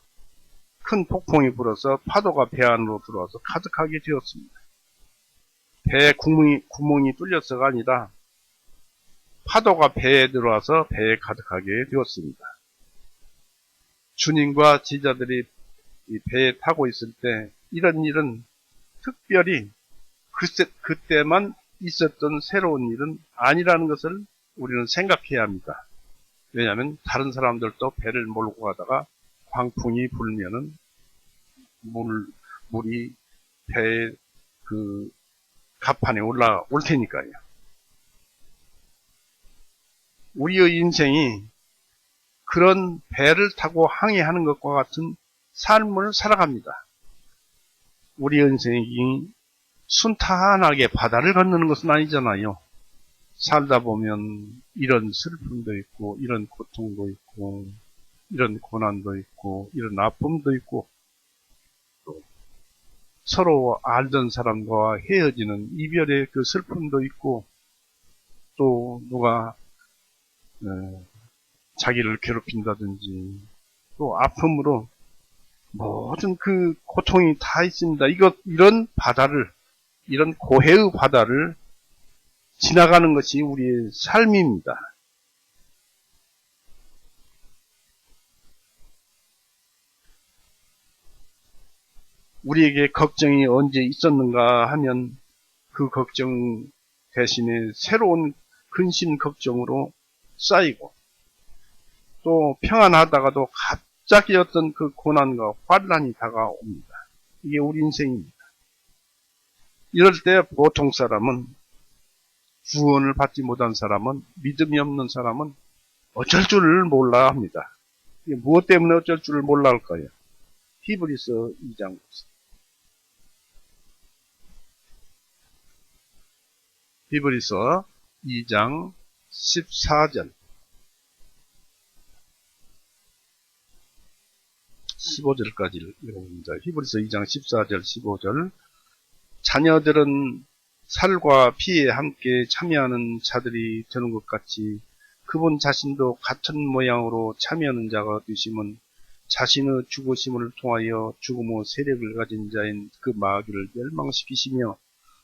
큰 폭풍이 불어서 파도가 배 안으로 들어와서 가득하게 되었습니다. 배에 구멍이 뚫려서가 아니라 파도가 배에 들어와서 배에 가득하게 되었습니다. 주님과 제자들이 이 배에 타고 있을 때 이런 일은 특별히 그때만 있었던 새로운 일은 아니라는 것을 우리는 생각해야 합니다. 왜냐하면 다른 사람들도 배를 몰고 가다가 광풍이 불면은 물이 배의 그 갑판에 올라올 테니까요. 우리의 인생이 그런 배를 타고 항해하는 것과 같은 삶을 살아갑니다. 우리의 인생이 순탄하게 바다를 건너는 것은 아니잖아요. 살다 보면 이런 슬픔도 있고, 이런 고통도 있고, 이런 고난도 있고, 이런 아픔도 있고, 또 서로 알던 사람과 헤어지는 이별의 그 슬픔도 있고, 또 누가 자기를 괴롭힌다든지, 또 아픔으로 모든 그 고통이 다 있습니다. 이런 바다를, 이런 고해의 바다를 지나가는 것이 우리의 삶입니다. 우리에게 걱정이 언제 있었는가 하면 그 걱정 대신에 새로운 근심 걱정으로 쌓이고, 또 평안하다가도 갑자기 어떤 그 고난과 환난이 다가옵니다. 이게 우리 인생입니다. 이럴 때 보통 사람은, 구원을 받지 못한 사람은, 믿음이 없는 사람은 어쩔 줄을 몰라 합니다. 이게 무엇 때문에 어쩔 줄을 몰라 할까요? 히브리서 2장. 히브리서 2장 14절 15절까지 읽어봅니다. 히브리서 2장 14절 15절 자녀들은 살과 피에 함께 참여하는 자들이 되는 것 같이 그분 자신도 같은 모양으로 참여하는 자가 되심은 자신의 죽으심을 통하여 죽음의 세력을 가진 자인 그 마귀를 멸망시키시며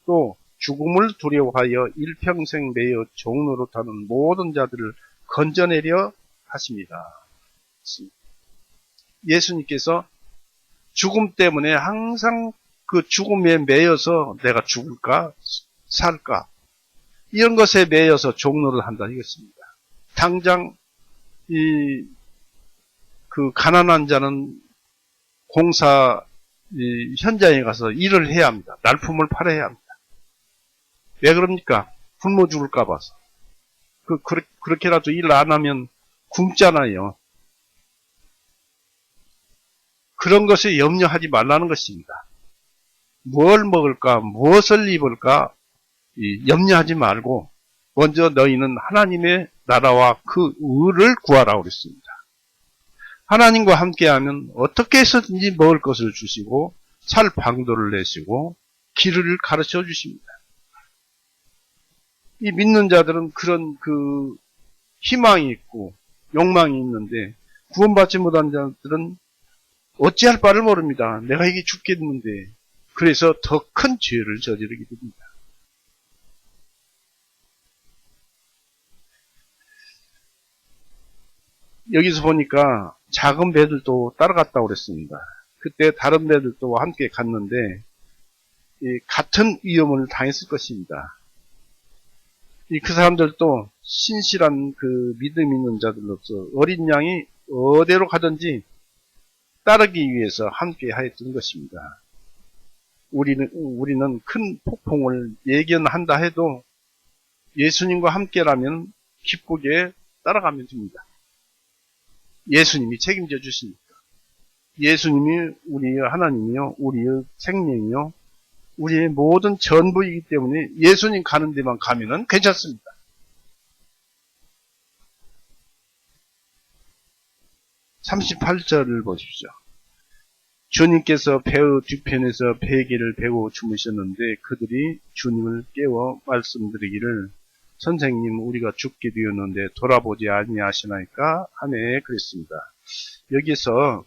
또 죽음을 두려워하여 일평생 매여 종노릇하는 모든 자들을 건져내려 하십니다. 예수님께서 죽음 때문에 항상 그 죽음에 매여서 내가 죽을까 살까 이런 것에 매여서 종노를 한다 이것입니다. 당장 그 가난한 자는 공사 현장에 가서 일을 해야 합니다. 날품을 팔아야 합니다. 왜 그럽니까? 굶어 죽을까 봐서. 그렇게라도 일 안 하면 굶잖아요. 그런 것에 염려하지 말라는 것입니다. 뭘 먹을까, 무엇을 입을까 염려하지 말고 먼저 너희는 하나님의 나라와 그 의를 구하라고 그랬습니다. 하나님과 함께하면 어떻게 해서든지 먹을 것을 주시고 살 방도를 내시고 길을 가르쳐 주십니다. 이 믿는 자들은 그런 그 희망이 있고 욕망이 있는데 구원받지 못한 자들은 어찌할 바를 모릅니다. 내가 이게 죽겠는데 그래서 더 큰 죄를 저지르게 됩니다. 여기서 보니까 작은 배들도 따라갔다고 그랬습니다. 그때 다른 배들도 함께 갔는데 같은 위험을 당했을 것입니다. 그 사람들도 신실한 그 믿음 있는 자들로서 어린 양이 어디로 가든지 따르기 위해서 함께 하였던 것입니다. 우리는 큰 폭풍을 예견한다 해도 예수님과 함께라면 기쁘게 따라가면 됩니다. 예수님이 책임져 주시니까. 예수님이 우리의 하나님이요, 우리의 생명이요, 우리의 모든 전부이기 때문에 예수님 가는 데만 가면은 괜찮습니다. (38절을) 보십시오. 주님께서 배의 뒤편에서 베개를 베고 주무셨는데 그들이 주님을 깨워 말씀드리기를 선생님 우리가 죽게 되었는데 돌아보지 아니하시나이까 하네 그랬습니다. 여기서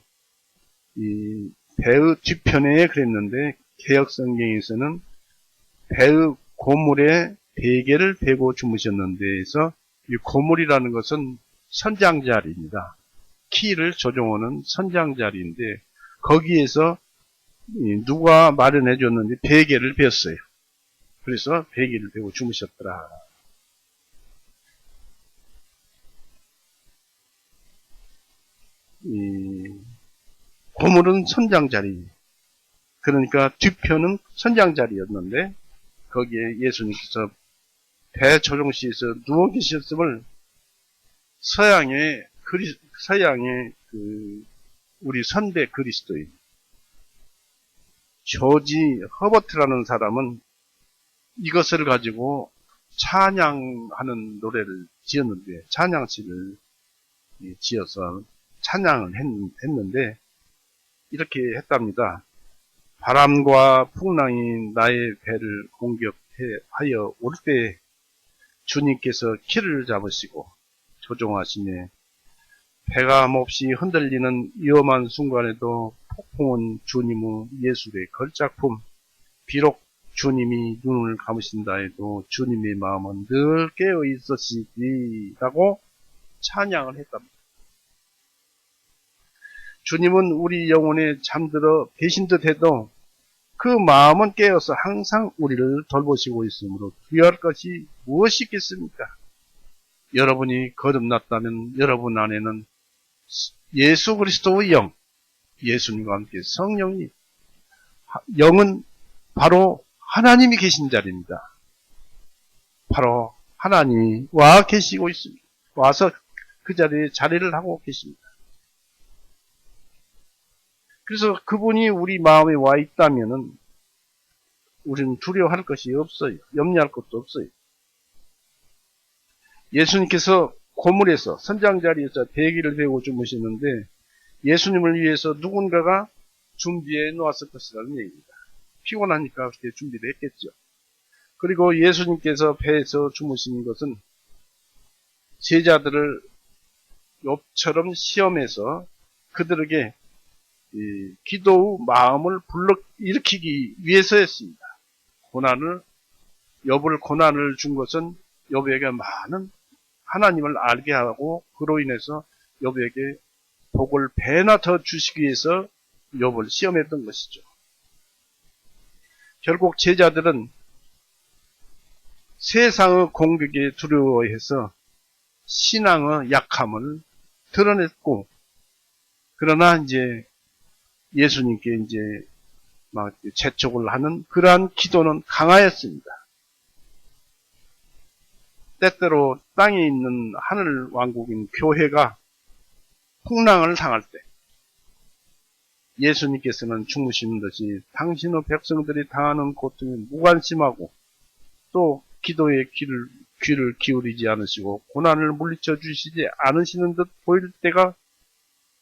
이 배의 뒤편에 그랬는데 개역성경에서는 배의 고물에 베개를 베고 주무셨는데에서 이 고물이라는 것은 선장자리입니다. 키를 조종하는 선장자리인데 거기에서 누가 마련해 줬는지 베개를 베었어요. 그래서 베개를 베고 주무셨더라. 고물은 선장자리. 그러니까 뒤편은 선장자리였는데 거기에 예수님께서 배 조종시에서 누워 계셨음을 서양의 우리 선배 그리스도인 조지 허버트라는 사람은 이것을 가지고 찬양하는 노래를 지었는데, 찬양시를 지어서 찬양을 했는데 이렇게 했답니다. 바람과 풍랑이 나의 배를 공격하여 올 때 주님께서 키를 잡으시고 조종하시네. 배가 몹시 흔들리는 위험한 순간에도 폭풍은 주님의 예술의 걸작품. 비록 주님이 눈을 감으신다 해도 주님의 마음은 늘 깨어 있으시리라고 찬양을 했답니다. 주님은 우리 영혼에 잠들어 계신 듯 해도 그 마음은 깨어서 항상 우리를 돌보시고 있으므로 두려워할 것이 무엇이 있겠습니까? 여러분이 거듭났다면 여러분 안에는 예수 그리스도의 영, 예수님과 함께 성령이, 영은 바로 하나님이 계신 자리입니다. 바로 하나님이 와 계시고 있습니다. 와서 그 자리에 자리를 하고 계십니다. 그래서 그분이 우리 마음에 와 있다면은 우리는 두려워할 것이 없어요. 염려할 것도 없어요. 예수님께서 고물에서 선장 자리에서 대기를 배우고 주무시는데 예수님을 위해서 누군가가 준비해 놓았을 것이라는 얘기입니다. 피곤하니까 그렇게 준비를 했겠죠. 그리고 예수님께서 배에서 주무신 것은 제자들을 욥처럼 시험해서 그들에게 기도의 마음을 일으키기 위해서였습니다. 욥을 고난을 준 것은 욥에게 많은 하나님을 알게 하고 그로 인해서 욥에게 복을 배나 더 주시기 위해서 욥을 시험했던 것이죠. 결국 제자들은 세상의 공격에 두려워해서 신앙의 약함을 드러냈고, 그러나 이제 예수님께 이제 막 재촉을 하는 그러한 기도는 강하였습니다. 때때로 땅에 있는 하늘 왕국인 교회가 풍랑을 당할 때 예수님께서는 주무시는 듯이 당신의 백성들이 당하는 고통에 무관심하고 또 기도에 귀를 기울이지 않으시고 고난을 물리쳐 주시지 않으시는 듯 보일 때가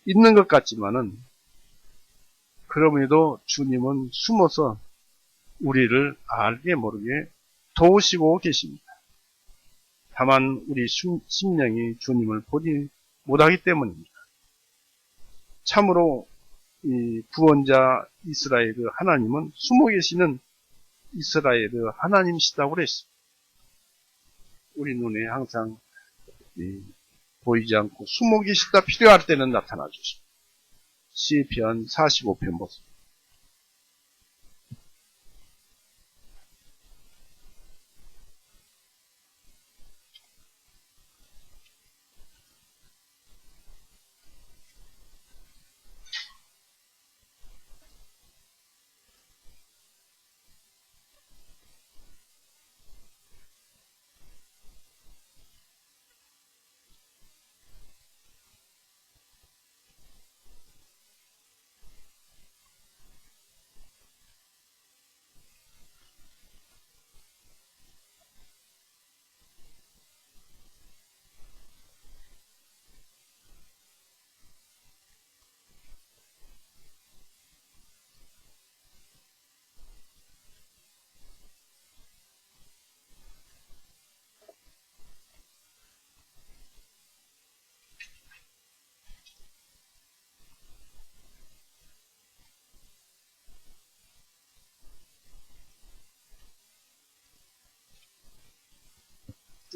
있는 것 같지만은, 그럼에도 주님은 숨어서 우리를 알게 모르게 도우시고 계십니다. 다만 우리 심령이 주님을 보지 못하기 때문입니다. 참으로 이 구원자 이스라엘의 하나님은 숨어 계시는 이스라엘의 하나님이시다고 그랬습니다. 우리 눈에 항상 보이지 않고 숨어 계시다 필요할 때는 나타나 주십니다. 시편 45편 보세요.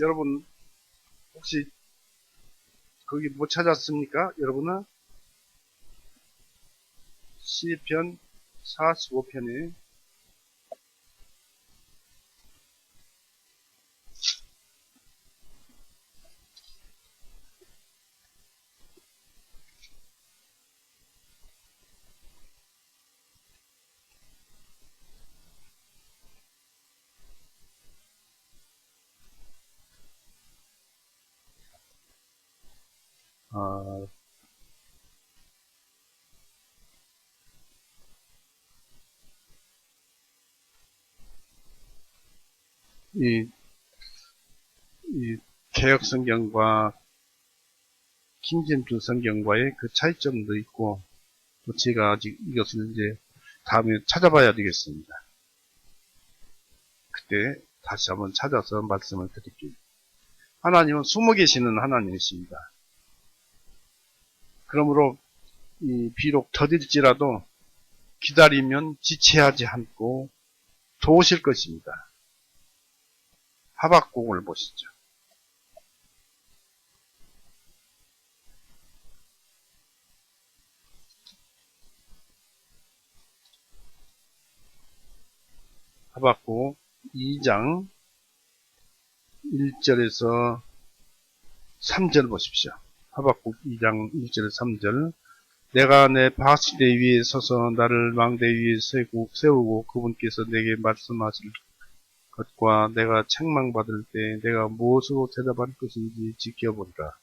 여러분 혹시 거기 못 찾았습니까? 여러분은 시편 45편에 어, 이, 이 개역 성경과 킹제임스 성경과의 그 차이점도 있고, 또 제가 아직 이것을 이제 다음에 찾아봐야 되겠습니다. 그때 다시 한번 찾아서 말씀을 드릴게요. 하나님은 숨어 계시는 하나님이십니다. 그러므로 비록 더딜지라도 기다리면 지체하지 않고 도우실 것입니다. 하박국을 보시죠. 하박국 2장 1절에서 3절 보십시오. 하박국 2장 1절 3절. 내가 내 바시대 위에 서서 나를 망대 위에 세우고 그분께서 내게 말씀하실 것과 내가 책망받을 때 내가 무엇으로 대답할 것인지 지켜보리라.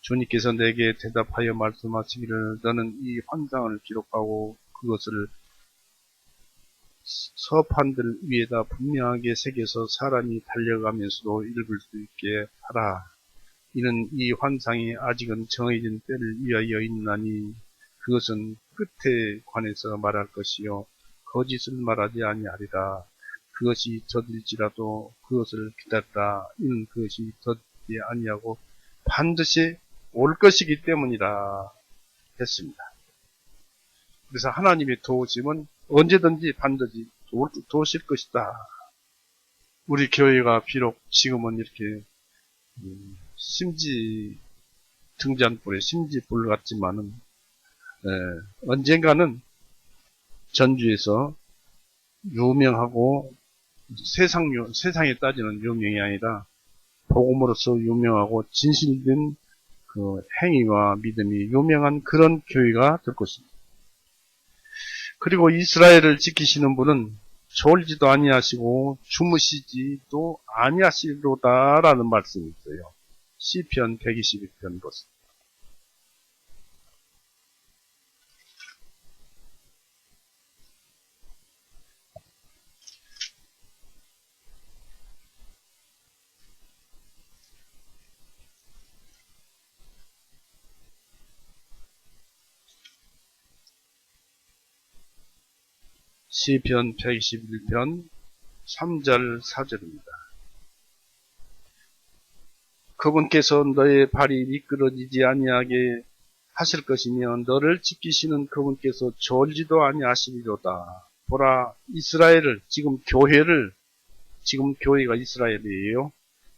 주님께서 내게 대답하여 말씀하시기를 너는 이 환상을 기록하고 그것을 서판들 위에다 분명하게 새겨서 사람이 달려가면서도 읽을 수 있게 하라. 이는 이 환상이 아직은 정해진 때를 위하여 있나니 그것은 끝에 관해서 말할 것이요 거짓을 말하지 아니하리라. 그것이 더딜지라도 그것을 기다리라. 이는 그것이 더디지 아니하고 반드시 올 것이기 때문이라 했습니다. 그래서 하나님의 도우심은 언제든지 반드시 도우실 것이다. 우리 교회가 비록 지금은 이렇게 심지 등잔불에 심지불 같지만은 언젠가는 전주에서 유명하고 세상에 따지는 유명이 아니라 복음으로서 유명하고 진실된 그 행위와 믿음이 유명한 그런 교회가 될 것입니다. 그리고 이스라엘을 지키시는 분은 졸지도 아니하시고 주무시지도 아니하시로다라는 말씀이 있어요. 시편 122편 보세요. 시편 121편 3절 4절입니다. 그분께서 너의 발이 미끄러지지 아니하게 하실 것이며 너를 지키시는 그분께서 졸지도 아니하시리로다. 보라, 이스라엘을 지금 교회가 이스라엘이에요.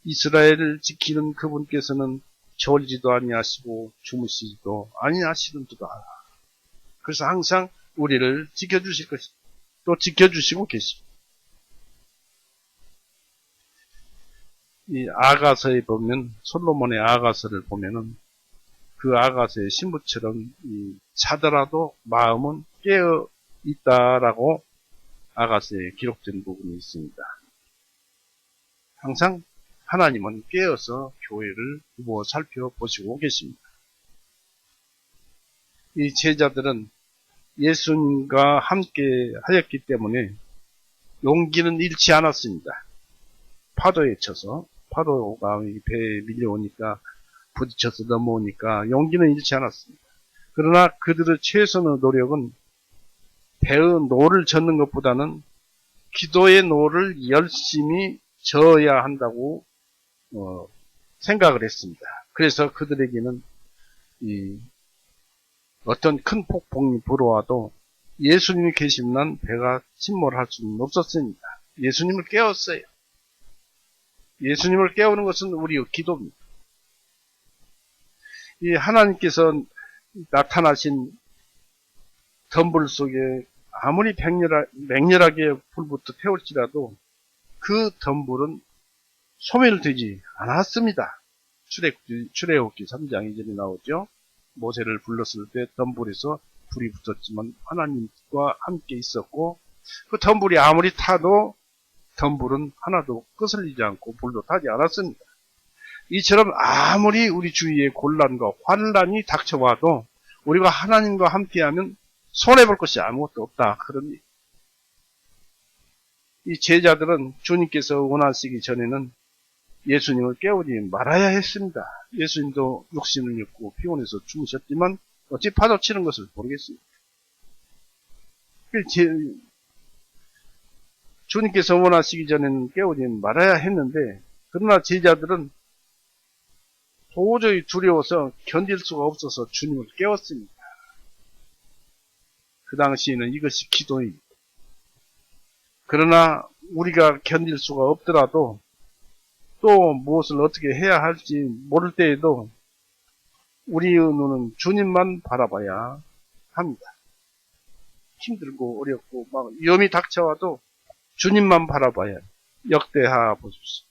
이스라엘을 지키는 그분께서는 졸지도 아니하시고 주무시지도 아니하시는도다. 그래서 항상 우리를 지켜주실 것입니다. 또 지켜주시고 계십니다. 이 아가서에 보면, 솔로몬의 아가서를 보면은 그 아가서의 신부처럼 자더라도 마음은 깨어 있다라고 아가서에 기록된 부분이 있습니다. 항상 하나님은 깨어서 교회를 두고 살펴보시고 계십니다. 이 제자들은 예수님과 함께 하였기 때문에 용기는 잃지 않았습니다. 파도에 쳐서, 파도가 배에 밀려오니까 부딪혀서 넘어오니까 용기는 잃지 않았습니다. 그러나 그들의 최선의 노력은 배의 노를 젓는 것보다는 기도의 노를 열심히 저어야 한다고 생각을 했습니다. 그래서 그들에게는 어떤 큰 폭풍이 불어와도 예수님이 계시면 배가 침몰할 수는 없었습니다. 예수님을 깨웠어요. 예수님을 깨우는 것은 우리의 기도입니다. 이 하나님께서 나타나신 덤불 속에 아무리 맹렬하게 불부터 태울지라도 그 덤불은 소멸되지 않았습니다. 출애굽기 3장 2절에 나오죠. 모세를 불렀을 때 덤불에서 불이 붙었지만 하나님과 함께 있었고 그 덤불이 아무리 타도 덤불은 하나도 거슬리지 않고 불도 타지 않았습니다. 이처럼 아무리 우리 주위에 곤란과 환란이 닥쳐와도 우리가 하나님과 함께하면 손해볼 것이 아무것도 없다. 그러니 이 제자들은 주님께서 원하시기 전에는 예수님을 깨우지 말아야 했습니다. 예수님도 욕심을 입고 피곤해서 주무셨지만 어찌 파도 치는 것을 모르겠습니다. 주님께서 원하시기 전에는 깨우지 말아야 했는데 그러나 제자들은 도저히 두려워서 견딜 수가 없어서 주님을 깨웠습니다. 그 당시에는 이것이 기도입니다. 그러나 우리가 견딜 수가 없더라도 또 무엇을 어떻게 해야 할지 모를 때에도 우리의 눈은 주님만 바라봐야 합니다. 힘들고 어렵고 막 위험이 닥쳐와도 주님만 바라봐야 합니다. 역대하 보십시오.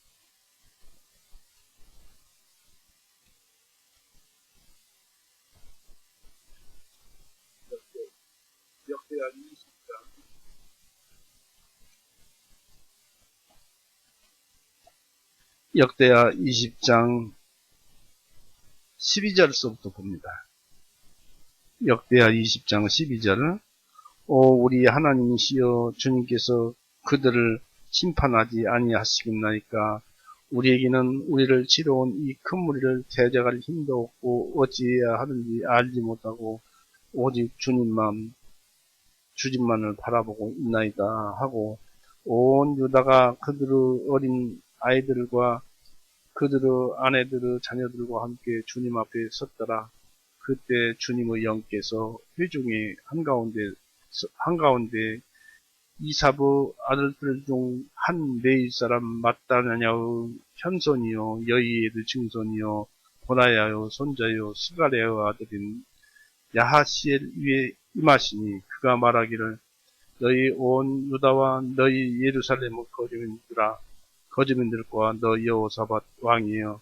역대하 20장 역대하 20장 12절서부터 봅니다. 역대하 20장 12절은 오 우리 하나님이시여 주님께서 그들을 심판하지 아니하시겠나이까 우리에게는 우리를 치러온 이 큰 무리를 대적할 힘도 없고 어찌해야 하는지 알지 못하고 오직 주님만을 바라보고 있나이다 하고 온 유다가 그들의 어린 아이들과 그들의 아내들의 자녀들과 함께 주님 앞에 섰더라. 그때 주님의 영께서 회중의 한가운데 이사부 아들들 중 한 네일 사람 마따냐의 현손이요 여이에드 증손이요 보나야요 손자요 스가랴의 아들인 야하시엘 위에 임하시니 그가 말하기를 너희 온 유다와 너희 예루살렘의 거주민들과 너 여호사밧 왕이여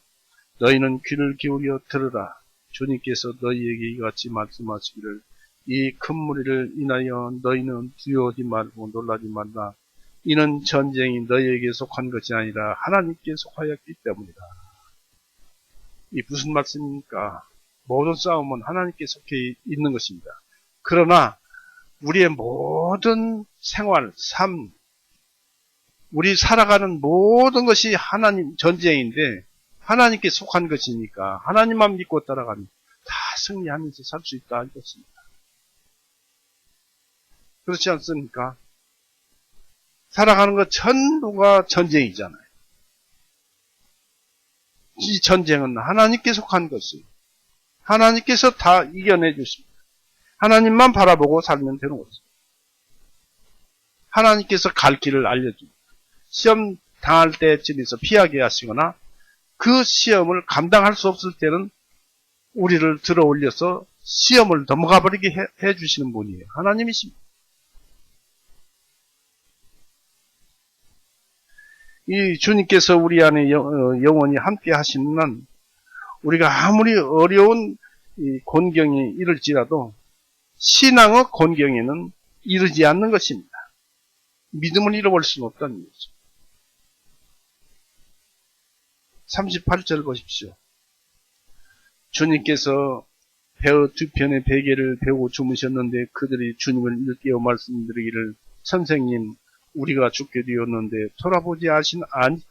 너희는 귀를 기울여 들으라. 주님께서 너희에게 이같이 말씀하시기를 이 큰 무리를 인하여 너희는 두려워하지 말고 놀라지 말라. 이는 전쟁이 너희에게 속한 것이 아니라 하나님께 속하였기 때문이다. 이 무슨 말씀입니까? 모든 싸움은 하나님께 속해 있는 것입니다. 그러나 우리의 모든 생활, 삶, 우리 살아가는 모든 것이 하나님 전쟁인데 하나님께 속한 것이니까 하나님만 믿고 따라가면 다 승리하면서 살 수 있다 이것입니다. 그렇지 않습니까? 살아가는 것 전부가 전쟁이잖아요. 이 전쟁은 하나님께 속한 것이에요. 하나님께서 다 이겨내 주십니다. 하나님만 바라보고 살면 되는 것입니다. 하나님께서 갈 길을 알려줍니다. 시험 당할 때쯤에서 피하게 하시거나 그 시험을 감당할 수 없을 때는 우리를 들어 올려서 시험을 넘어가 버리게 해주시는 분이에요. 하나님이십니다. 이 주님께서 우리 안에 영원히 함께 하시는 한 우리가 아무리 어려운 곤경이 이를지라도 신앙의 곤경에는 이르지 않는 것입니다. 믿음을 잃어버릴 수는 없다는 거죠. 38절 보십시오. 주님께서 벼 두 편의 베개를 베고 주무셨는데 그들이 주님을 일깨워 말씀드리기를 선생님 우리가 죽게 되었는데 돌아보지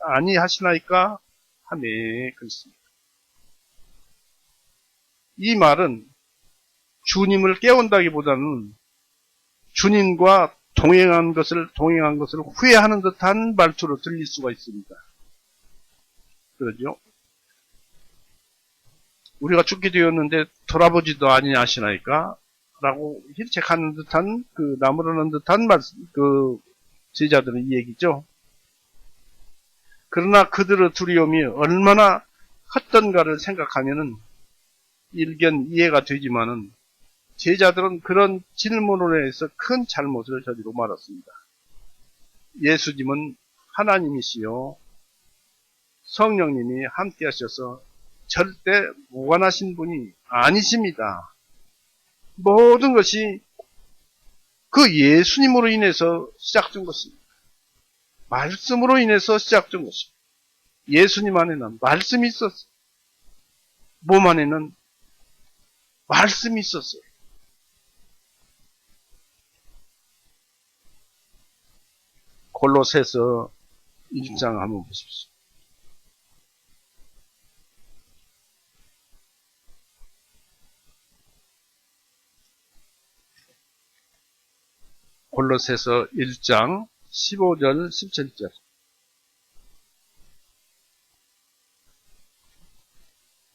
아니하시나이까 하네 그렇습니다. 이 말은 주님을 깨운다기보다는 주님과 동행한 것을 후회하는 듯한 말투로 들릴 수가 있습니다. 그러죠? 우리가 죽게 되었는데 돌아보지도 아니하시나이까? 라고 힐책하는 듯한, 나무라는 듯한 제자들은 이 얘기죠. 그러나 그들의 두려움이 얼마나 컸던가를 생각하면은 일견 이해가 되지만은 제자들은 그런 질문으로 해서 큰 잘못을 저지르고 말았습니다. 예수님은 하나님이시요 성령님이 함께 하셔서 절대 무관하신 분이 아니십니다. 모든 것이 그 예수님으로 인해서 시작된 것입니다. 말씀으로 인해서 시작된 것입니다. 예수님 안에는 말씀이 있었어요. 몸 안에는 말씀이 있었어요. 골로새서 1장 한번 보십시오. 골로새서 1장 15절 17절.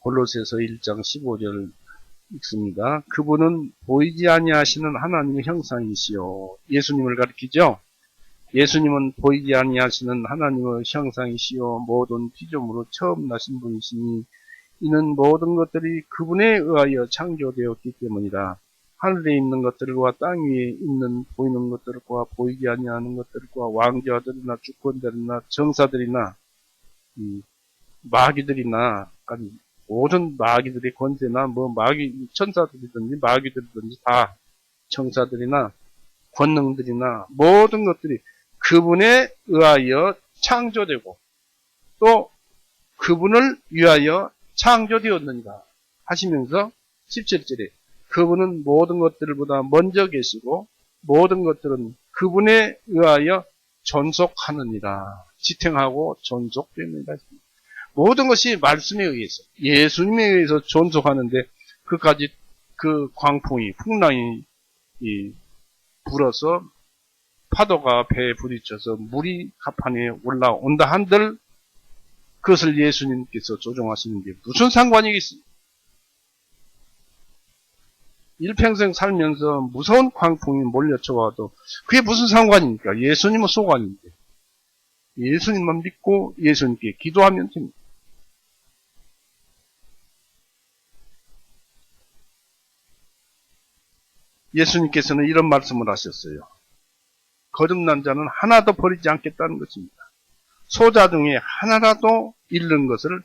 골로새서 1장 15절 읽습니다. 그분은 보이지 아니하시는 하나님의 형상이시요. 예수님을 가리키죠. 예수님은 보이지 아니하시는 하나님의 형상이시요 모든 피조물로 처음 나신 분이시니 이는 모든 것들이 그분에 의하여 창조되었기 때문이라. 하늘에 있는 것들과 땅 위에 있는 보이는 것들과 보이지 아니하는 것들과 왕자들이나 주권들이나 정사들이나 마귀들이나 모든 마귀들의 권세나 마귀 천사들이든지 마귀들이든지 다 정사들이나 권능들이나 모든 것들이 그분에 의하여 창조되고 또 그분을 위하여 창조되었느니라 하시면서 17절에 그분은 모든 것들보다 먼저 계시고 모든 것들은 그분에 의하여 존속하느니라. 지탱하고 존속됩니다. 모든 것이 말씀에 의해서 예수님에 의해서 존속하는데 그까지 그 광풍이 풍랑이 불어서 파도가 배에 부딪혀서 물이 가판에 올라온다 한들 그것을 예수님께서 조종하시는 게 무슨 상관이 있습니까? 일평생 살면서 무서운 광풍이 몰려쳐와도 그게 무슨 상관입니까? 예수님은 소관인데 예수님만 믿고 예수님께 기도하면 됩니다. 예수님께서는 이런 말씀을 하셨어요. 거듭난 자는 하나도 버리지 않겠다는 것입니다. 소자 중에 하나라도 잃는 것을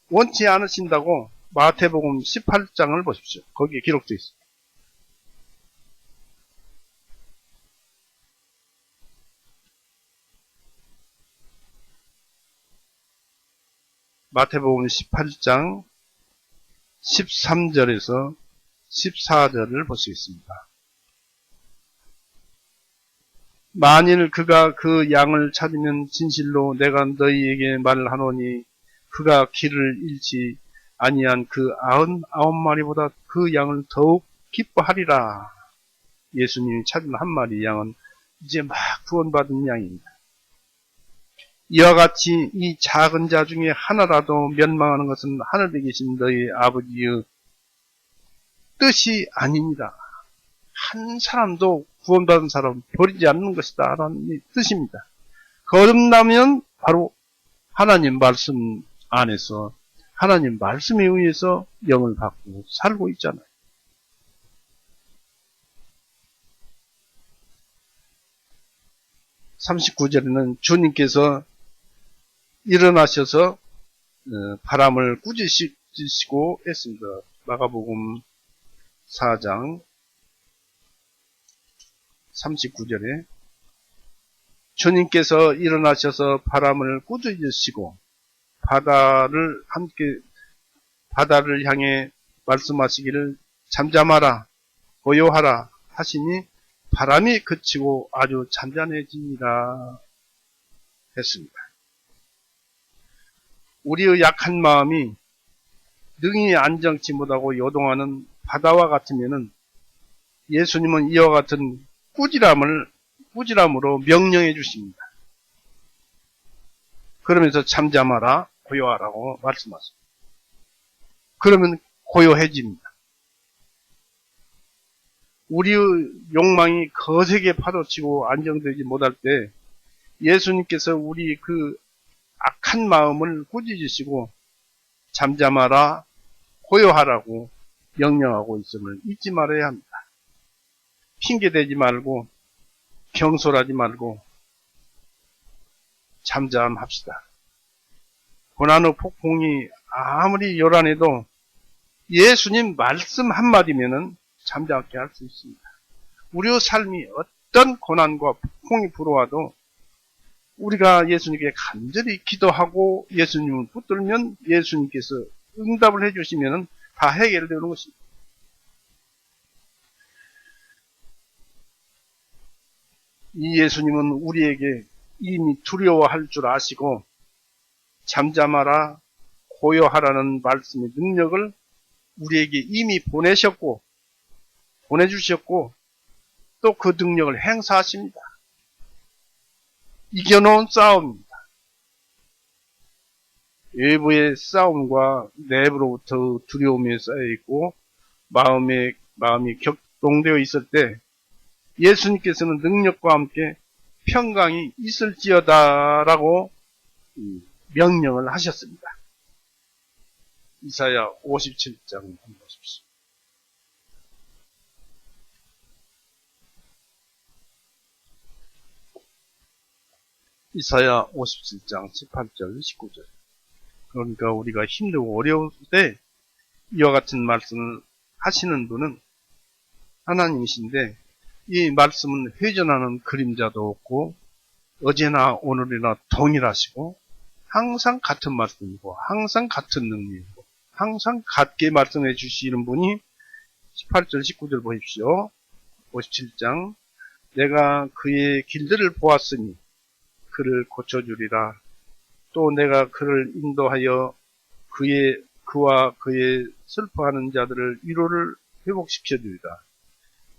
원치 않으신다고 마태복음 18장을 보십시오. 거기에 기록되어 있습니다. 마태복음 18장 13절에서 14절을 볼 수 있습니다. 만일 그가 그 양을 찾으면 진실로 내가 너희에게 말하노니 그가 길을 잃지 아니한 그 99마리보다 그 양을 더욱 기뻐하리라. 예수님이 찾은 한 마리 양은 이제 막 구원받은 양입니다. 이와 같이 이 작은 자 중에 하나라도 멸망하는 것은 하늘에 계신 너희 아버지의 뜻이 아닙니다. 한 사람도 구원받은 사람 버리지 않는 것이다 라는 뜻입니다. 거듭나면 바로 하나님 말씀 안에서 하나님 말씀에 의해서 영을 받고 살고 있잖아요. 39절에는 주님께서 일어나셔서 바람을 꾸짖으시고 했습니다. 마가복음 4장 39절에 주님께서 일어나셔서 바람을 꾸짖으시고 바다를 향해 말씀하시기를 잠잠하라 고요하라 하시니 바람이 그치고 아주 잔잔해지니라 했습니다. 우리의 약한 마음이 능히 안정치 못하고 요동하는 바다와 같으면은 예수님은 이와 같은 꾸지람으로 명령해 주십니다. 그러면서 잠잠하라, 고요하라고 말씀하십니다. 그러면 고요해집니다. 우리의 욕망이 거세게 파도치고 안정되지 못할 때 예수님께서 우리 그 악한 마음을 꾸짖으시고 잠잠하라, 고요하라고 명령하고 있음을 잊지 말아야 합니다. 핑계대지 말고 경솔하지 말고 잠잠합시다. 고난의 폭풍이 아무리 요란해도 예수님 말씀 한마디면은 잠잠케 할 수 있습니다. 우리의 삶이 어떤 고난과 폭풍이 불어와도 우리가 예수님께 간절히 기도하고 예수님을 붙들면 예수님께서 응답을 해주시면 다 해결되는 것입니다. 이 예수님은 우리에게 이미 두려워할 줄 아시고 잠잠하라 고요하라는 말씀의 능력을 우리에게 이미 보내주셨고 또 그 능력을 행사하십니다. 이겨놓은 싸움입니다. 외부의 싸움과 내부로부터 두려움이 쌓여있고 마음이 격동되어 있을 때 예수님께서는 능력과 함께 평강이 있을지어다라고 명령을 하셨습니다. 이사야 57장 한번 보십시오. 이사야 57장 18절 19절. 그러니까 우리가 힘들고 어려울 때 이와 같은 말씀을 하시는 분은 하나님이신데 이 말씀은 회전하는 그림자도 없고 어제나 오늘이나 동일하시고 항상 같은 말씀이고 항상 같은 능력이고 항상 같게 말씀해 주시는 분이 18절 19절 보십시오. 57장 내가 그의 길들을 보았으니 그를 고쳐주리라. 또 내가 그를 인도하여 그와 그의 슬퍼하는 자들을 위로를 회복시켜주리라.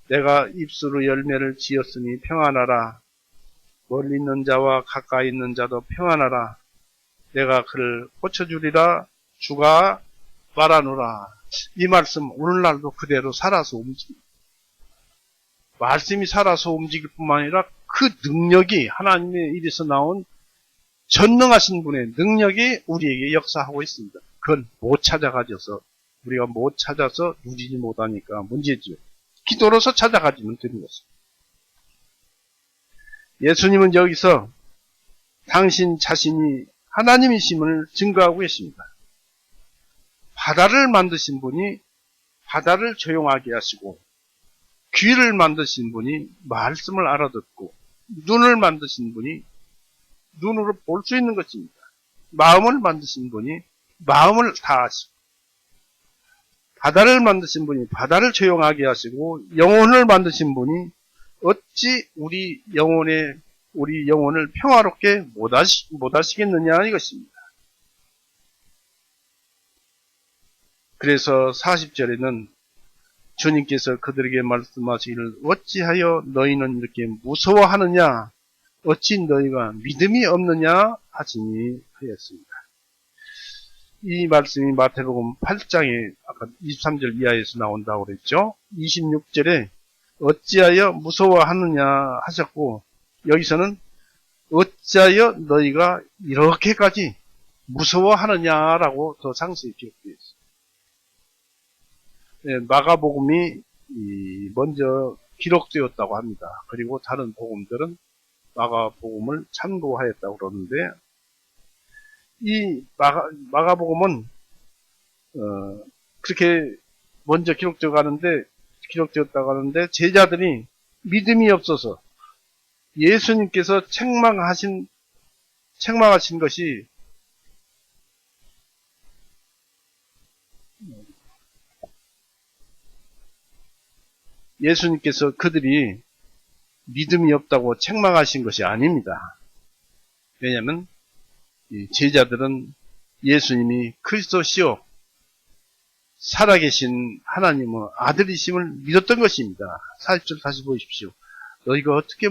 내가 입술로 열매를 지었으니 평안하라. 멀리 있는 자와 가까이 있는 자도 평안하라. 내가 그를 고쳐주리라. 주가 말하노라. 이 말씀 오늘날도 그대로 살아서 움직입니다. 말씀이 살아서 움직일 뿐만 아니라 그 능력이 하나님의 입에서 나온 전능하신 분의 능력이 우리에게 역사하고 있습니다. 그걸 못 찾아가져서 우리가 못 찾아서 누리지 못하니까 문제지요. 기도로서 찾아가지면 되는 것입니다. 예수님은 여기서 당신 자신이 하나님이심을 증거하고 계십니다. 바다를 만드신 분이 바다를 조용하게 하시고 귀를 만드신 분이 말씀을 알아듣고 눈을 만드신 분이 눈으로 볼 수 있는 것입니다. 마음을 만드신 분이 마음을 다 하시고 바다를 만드신 분이 바다를 조용하게 하시고 영혼을 만드신 분이 어찌 우리 영혼을 평화롭게 못하시겠느냐 이것입니다. 그래서 40절에는 주님께서 그들에게 말씀하시기를 어찌하여 너희는 이렇게 무서워하느냐 어찌 너희가 믿음이 없느냐 하시니 하였습니다. 이 말씀이 마태복음 8장에 아까 23절 이하에서 나온다고 그랬죠. 26절에 어찌하여 무서워하느냐 하셨고 여기서는 어찌하여 너희가 이렇게까지 무서워하느냐라고 더 상세히 기록되어 있습니다. 네, 마가복음이 먼저 기록되었다고 합니다. 그리고 다른 복음들은 마가복음을 참고하였다고 그러는데 이 마가복음은 그렇게 먼저 기록되었다고 하는데 제자들이 믿음이 없어서 예수님께서 책망하신 것이 예수님께서 그들이 믿음이 없다고 책망하신 것이 아닙니다. 왜냐하면 제자들은 예수님이 그리스도시요 살아계신 하나님의 아들이심을 믿었던 것입니다. 40절 다시 보십시오. 너희가 어떻게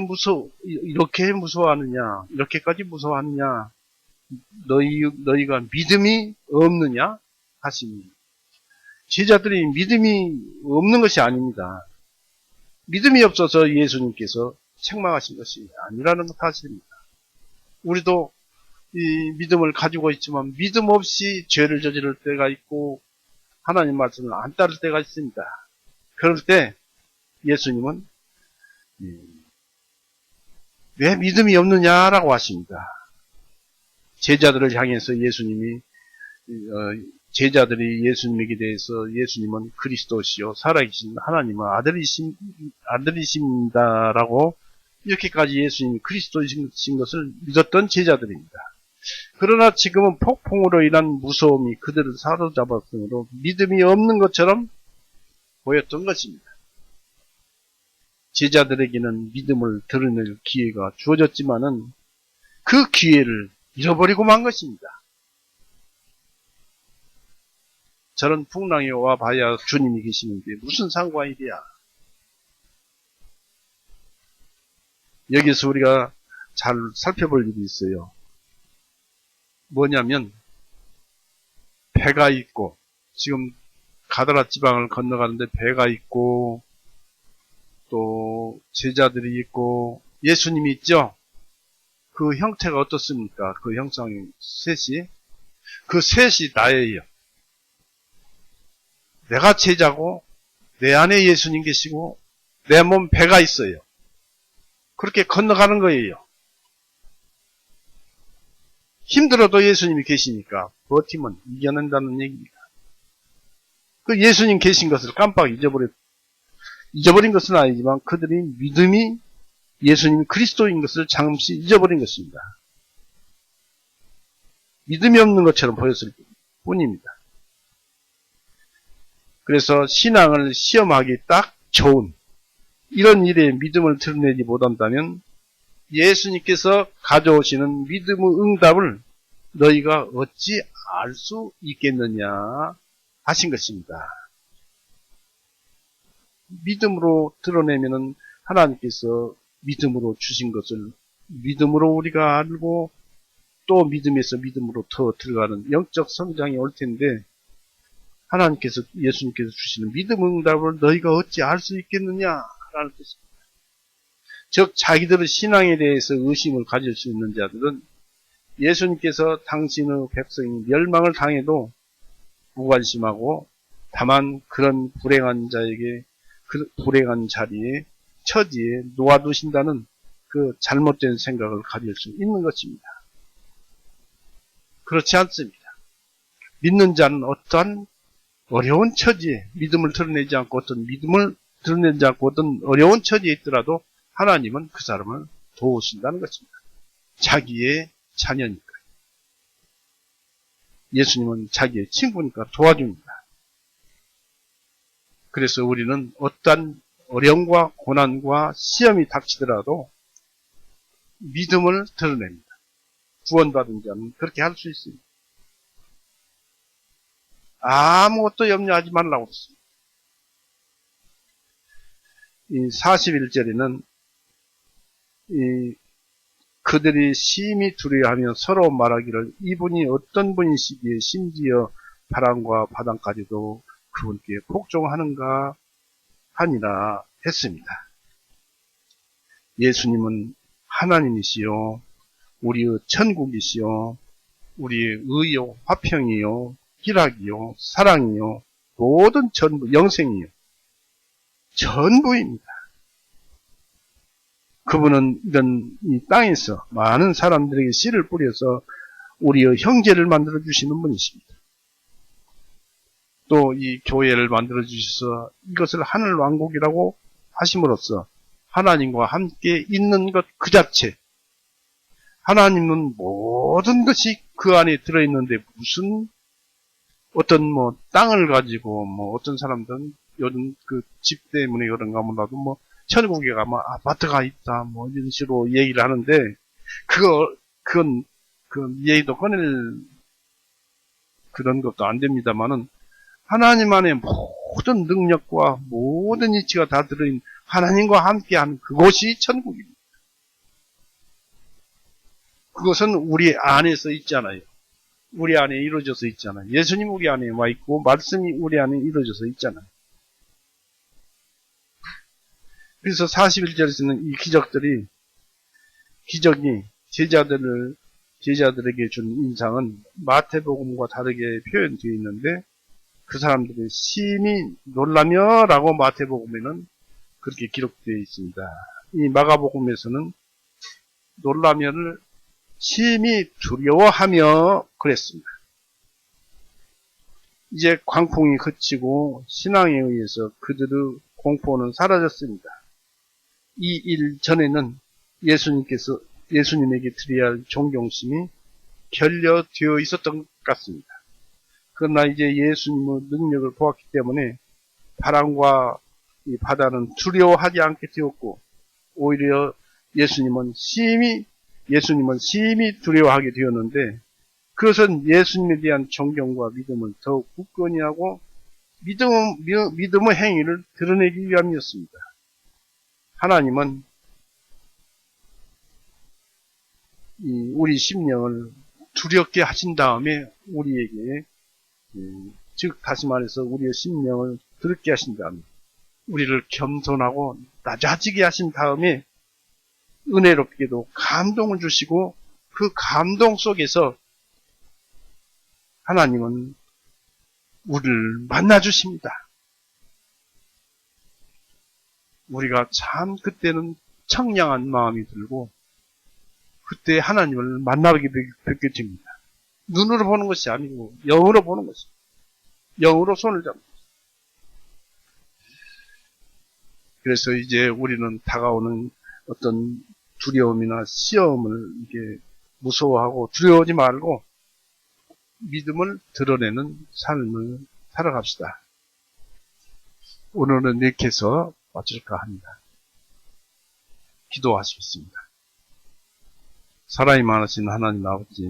이렇게 무서워하느냐 이렇게까지 무서워하느냐 너희가 믿음이 없느냐 하십니다. 제자들이 믿음이 없는 것이 아닙니다. 믿음이 없어서 예수님께서 책망하신 것이 아니라는 사실입니다. 우리도 이 믿음을 가지고 있지만 믿음 없이 죄를 저지를 때가 있고 하나님 말씀을 안 따를 때가 있습니다. 그럴 때 예수님은 왜 믿음이 없느냐라고 하십니다. 제자들을 향해서 제자들이 예수님에게 대해서 예수님은 그리스도시요 살아계신 하나님의 아들이십니다라고 이렇게까지 예수님이 그리스도이신 것을 믿었던 제자들입니다. 그러나 지금은 폭풍으로 인한 무서움이 그들을 사로잡았으므로 믿음이 없는 것처럼 보였던 것입니다. 제자들에게는 믿음을 드러낼 기회가 주어졌지만은 그 기회를 잃어버리고 만 것입니다. 저런 풍랑이 와봐야 주님이 계시는데 무슨 상관이랴. 여기서 우리가 잘 살펴볼 일이 있어요. 뭐냐면 배가 있고, 지금 가드라 지방을 건너가는데 배가 있고, 또 제자들이 있고 예수님이 있죠. 그 형태가 어떻습니까? 그 형상이 셋이, 그 셋이 나예요. 내가 제자고 내 안에 예수님 계시고 내 몸 배가 있어요. 그렇게 건너가는 거예요. 힘들어도 예수님이 계시니까 버티면 이겨낸다는 얘기입니다. 그 예수님 계신 것을 깜빡 잊어버린 것은 아니지만 그들이 믿음이 예수님이 그리스도인 것을 잠시 잊어버린 것입니다. 믿음이 없는 것처럼 보였을 뿐입니다. 그래서 신앙을 시험하기 딱 좋은 이런 일에 믿음을 드러내지 못한다면 예수님께서 가져오시는 믿음의 응답을 너희가 어찌 알 수 있겠느냐 하신 것입니다. 믿음으로 드러내면은 하나님께서 믿음으로 주신 것을 믿음으로 우리가 알고 또 믿음에서 믿음으로 더 들어가는 영적 성장이 올 텐데 하나님께서 예수님께서 주시는 믿음 응답을 너희가 어찌 알 수 있겠느냐라는 뜻입니다. 즉 자기들의 신앙에 대해서 의심을 가질 수 있는 자들은 예수님께서 당신의 백성이 멸망을 당해도 무관심하고 다만 그런 불행한 자에게 그 불행한 자리에 처지에 놓아두신다는 그 잘못된 생각을 가질 수 있는 것입니다. 그렇지 않습니다. 믿는 자는 어떠한 어려운 처지에 믿음을 드러내지 않고 어떤 어려운 처지에 있더라도 하나님은 그 사람을 도우신다는 것입니다. 자기의 자녀니까. 예수님은 자기의 친구니까 도와줍니다. 그래서 우리는 어떠한 어려움과 고난과 시험이 닥치더라도 믿음을 드러냅니다. 구원받은 자는 그렇게 할 수 있습니다. 아무것도 염려하지 말라고 했습니다. 이 41절에는 그들이 심히 두려워하며 서로 말하기를 이분이 어떤 분이시기에 심지어 바람과 바람까지도 그분께 복종하는가 하니라 했습니다. 예수님은 하나님이시요 우리의 천국이시요 우리의 의요 화평이요 희락이요 사랑이요 모든 전부 영생이요 전부입니다. 그분은 이런 이 땅에서 많은 사람들에게 씨를 뿌려서 우리의 형제를 만들어 주시는 분이십니다. 또 이 교회를 만들어 주셔서 이것을 하늘 왕국이라고 하심으로써 하나님과 함께 있는 것 그 자체, 하나님은 모든 것이 그 안에 들어있는데 무슨 어떤 땅을 가지고 어떤 사람들은 요즘 그 집 때문에 그런가 몰라도 천국에 가면 아파트가 있다 이런 식으로 얘기를 하는데 그건 얘기도 꺼낼 그런 것도 안 됩니다만은 하나님 안에 모든 능력과 모든 이치가 다 들어있는 하나님과 함께하는 그곳이 천국입니다. 그것은 우리 안에서 있잖아요. 우리 안에 이루어져서 있잖아요. 예수님 우리 안에 와 있고 말씀이 우리 안에 이루어져서 있잖아요. 그래서 41절에서는 이 기적이 제자들에게 준 인상은 마태복음과 다르게 표현되어 있는데 그 사람들이 심히 놀라며 라고 마태복음에는 그렇게 기록되어 있습니다. 이 마가복음에서는 놀라며를 심히 두려워하며 그랬습니다. 이제 광풍이 그치고 신앙에 의해서 그들의 공포는 사라졌습니다. 이 일 전에는 예수님에게 드려야 할 존경심이 결여되어 있었던 것 같습니다. 그러나 이제 예수님의 능력을 보았기 때문에 바람과 이 바다는 두려워하지 않게 되었고, 오히려 예수님은 심히 두려워하게 되었는데, 그것은 예수님에 대한 존경과 믿음을 더욱 굳건히 하고 믿음의 행위를 드러내기 위함이었습니다. 하나님은 우리 심령을 두렵게 하신 다음에 우리에게, 즉 다시 말해서 우리의 심령을 두렵게 하신 다음에 우리를 겸손하고 낮아지게 하신 다음에 은혜롭게도 감동을 주시고, 그 감동 속에서 하나님은 우리를 만나주십니다. 우리가 참 그때는 청량한 마음이 들고, 그때 하나님을 만나게 느껴집니다. 눈으로 보는 것이 아니고 영으로 보는 것입니다. 영으로 손을 잡는 것입니다. 그래서 이제 우리는 다가오는 어떤 두려움이나 시험을 이게 무서워하고 두려워하지 말고 믿음을 드러내는 삶을 살아갑시다. 오늘은 이렇게 해서 마칠까 합니다. 기도하시겠습니다. 사랑이 많으신 하나님 아버지,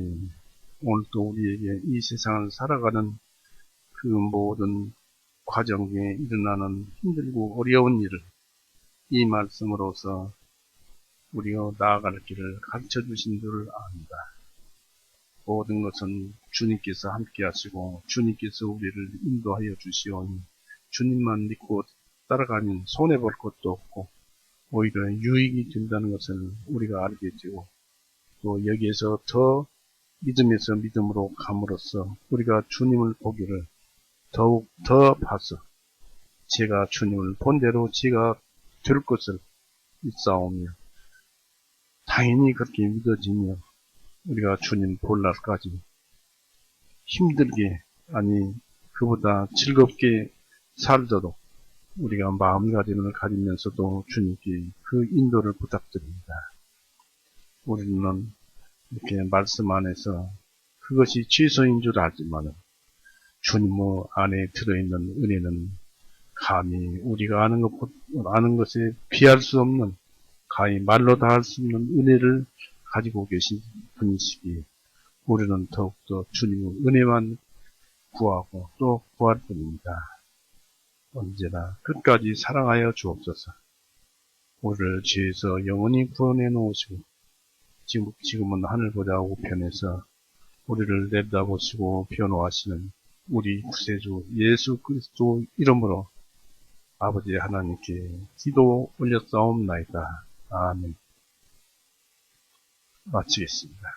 오늘도 우리에게 이 세상을 살아가는 그 모든 과정에 일어나는 힘들고 어려운 일을 이 말씀으로서 우리가 나아갈 길을 가르쳐 주신 줄 압니다. 모든 것은 주님께서 함께 하시고 주님께서 우리를 인도하여 주시오니 주님만 믿고 따라가면 손해볼 것도 없고 오히려 유익이 된다는 것을 우리가 알게 되고, 또 여기에서 더 믿음에서 믿음으로 감으로써 우리가 주님을 보기를 더욱 더 봐서 제가 주님을 본 대로 제가 될 것을 믿사오며, 당연히 그렇게 믿어지며 우리가 주님 볼 날까지 힘들게, 아니 그보다 즐겁게 살도록 우리가 마음가짐을 가지면서도 주님께 그 인도를 부탁드립니다. 우리는 이렇게 말씀 안에서 그것이 최소인 줄 알지만 주님의 안에 들어있는 은혜는 감히 우리가 아는 것에 비할 수 없는, 감히 말로 다 할 수 없는 은혜를 가지고 계신 분이시기에 우리는 더욱더 주님의 은혜만 구하고 또 구할 뿐입니다. 언제나 끝까지 사랑하여 주옵소서. 우리를 죄에서 영원히 구원해 놓으시고 지금은 하늘보다 우편에서 우리를 내다보시고 변호하시는 우리 구세주 예수 그리스도 이름으로 아버지 하나님께 기도 올렸사옵나이다. 아멘. 마치겠습니다.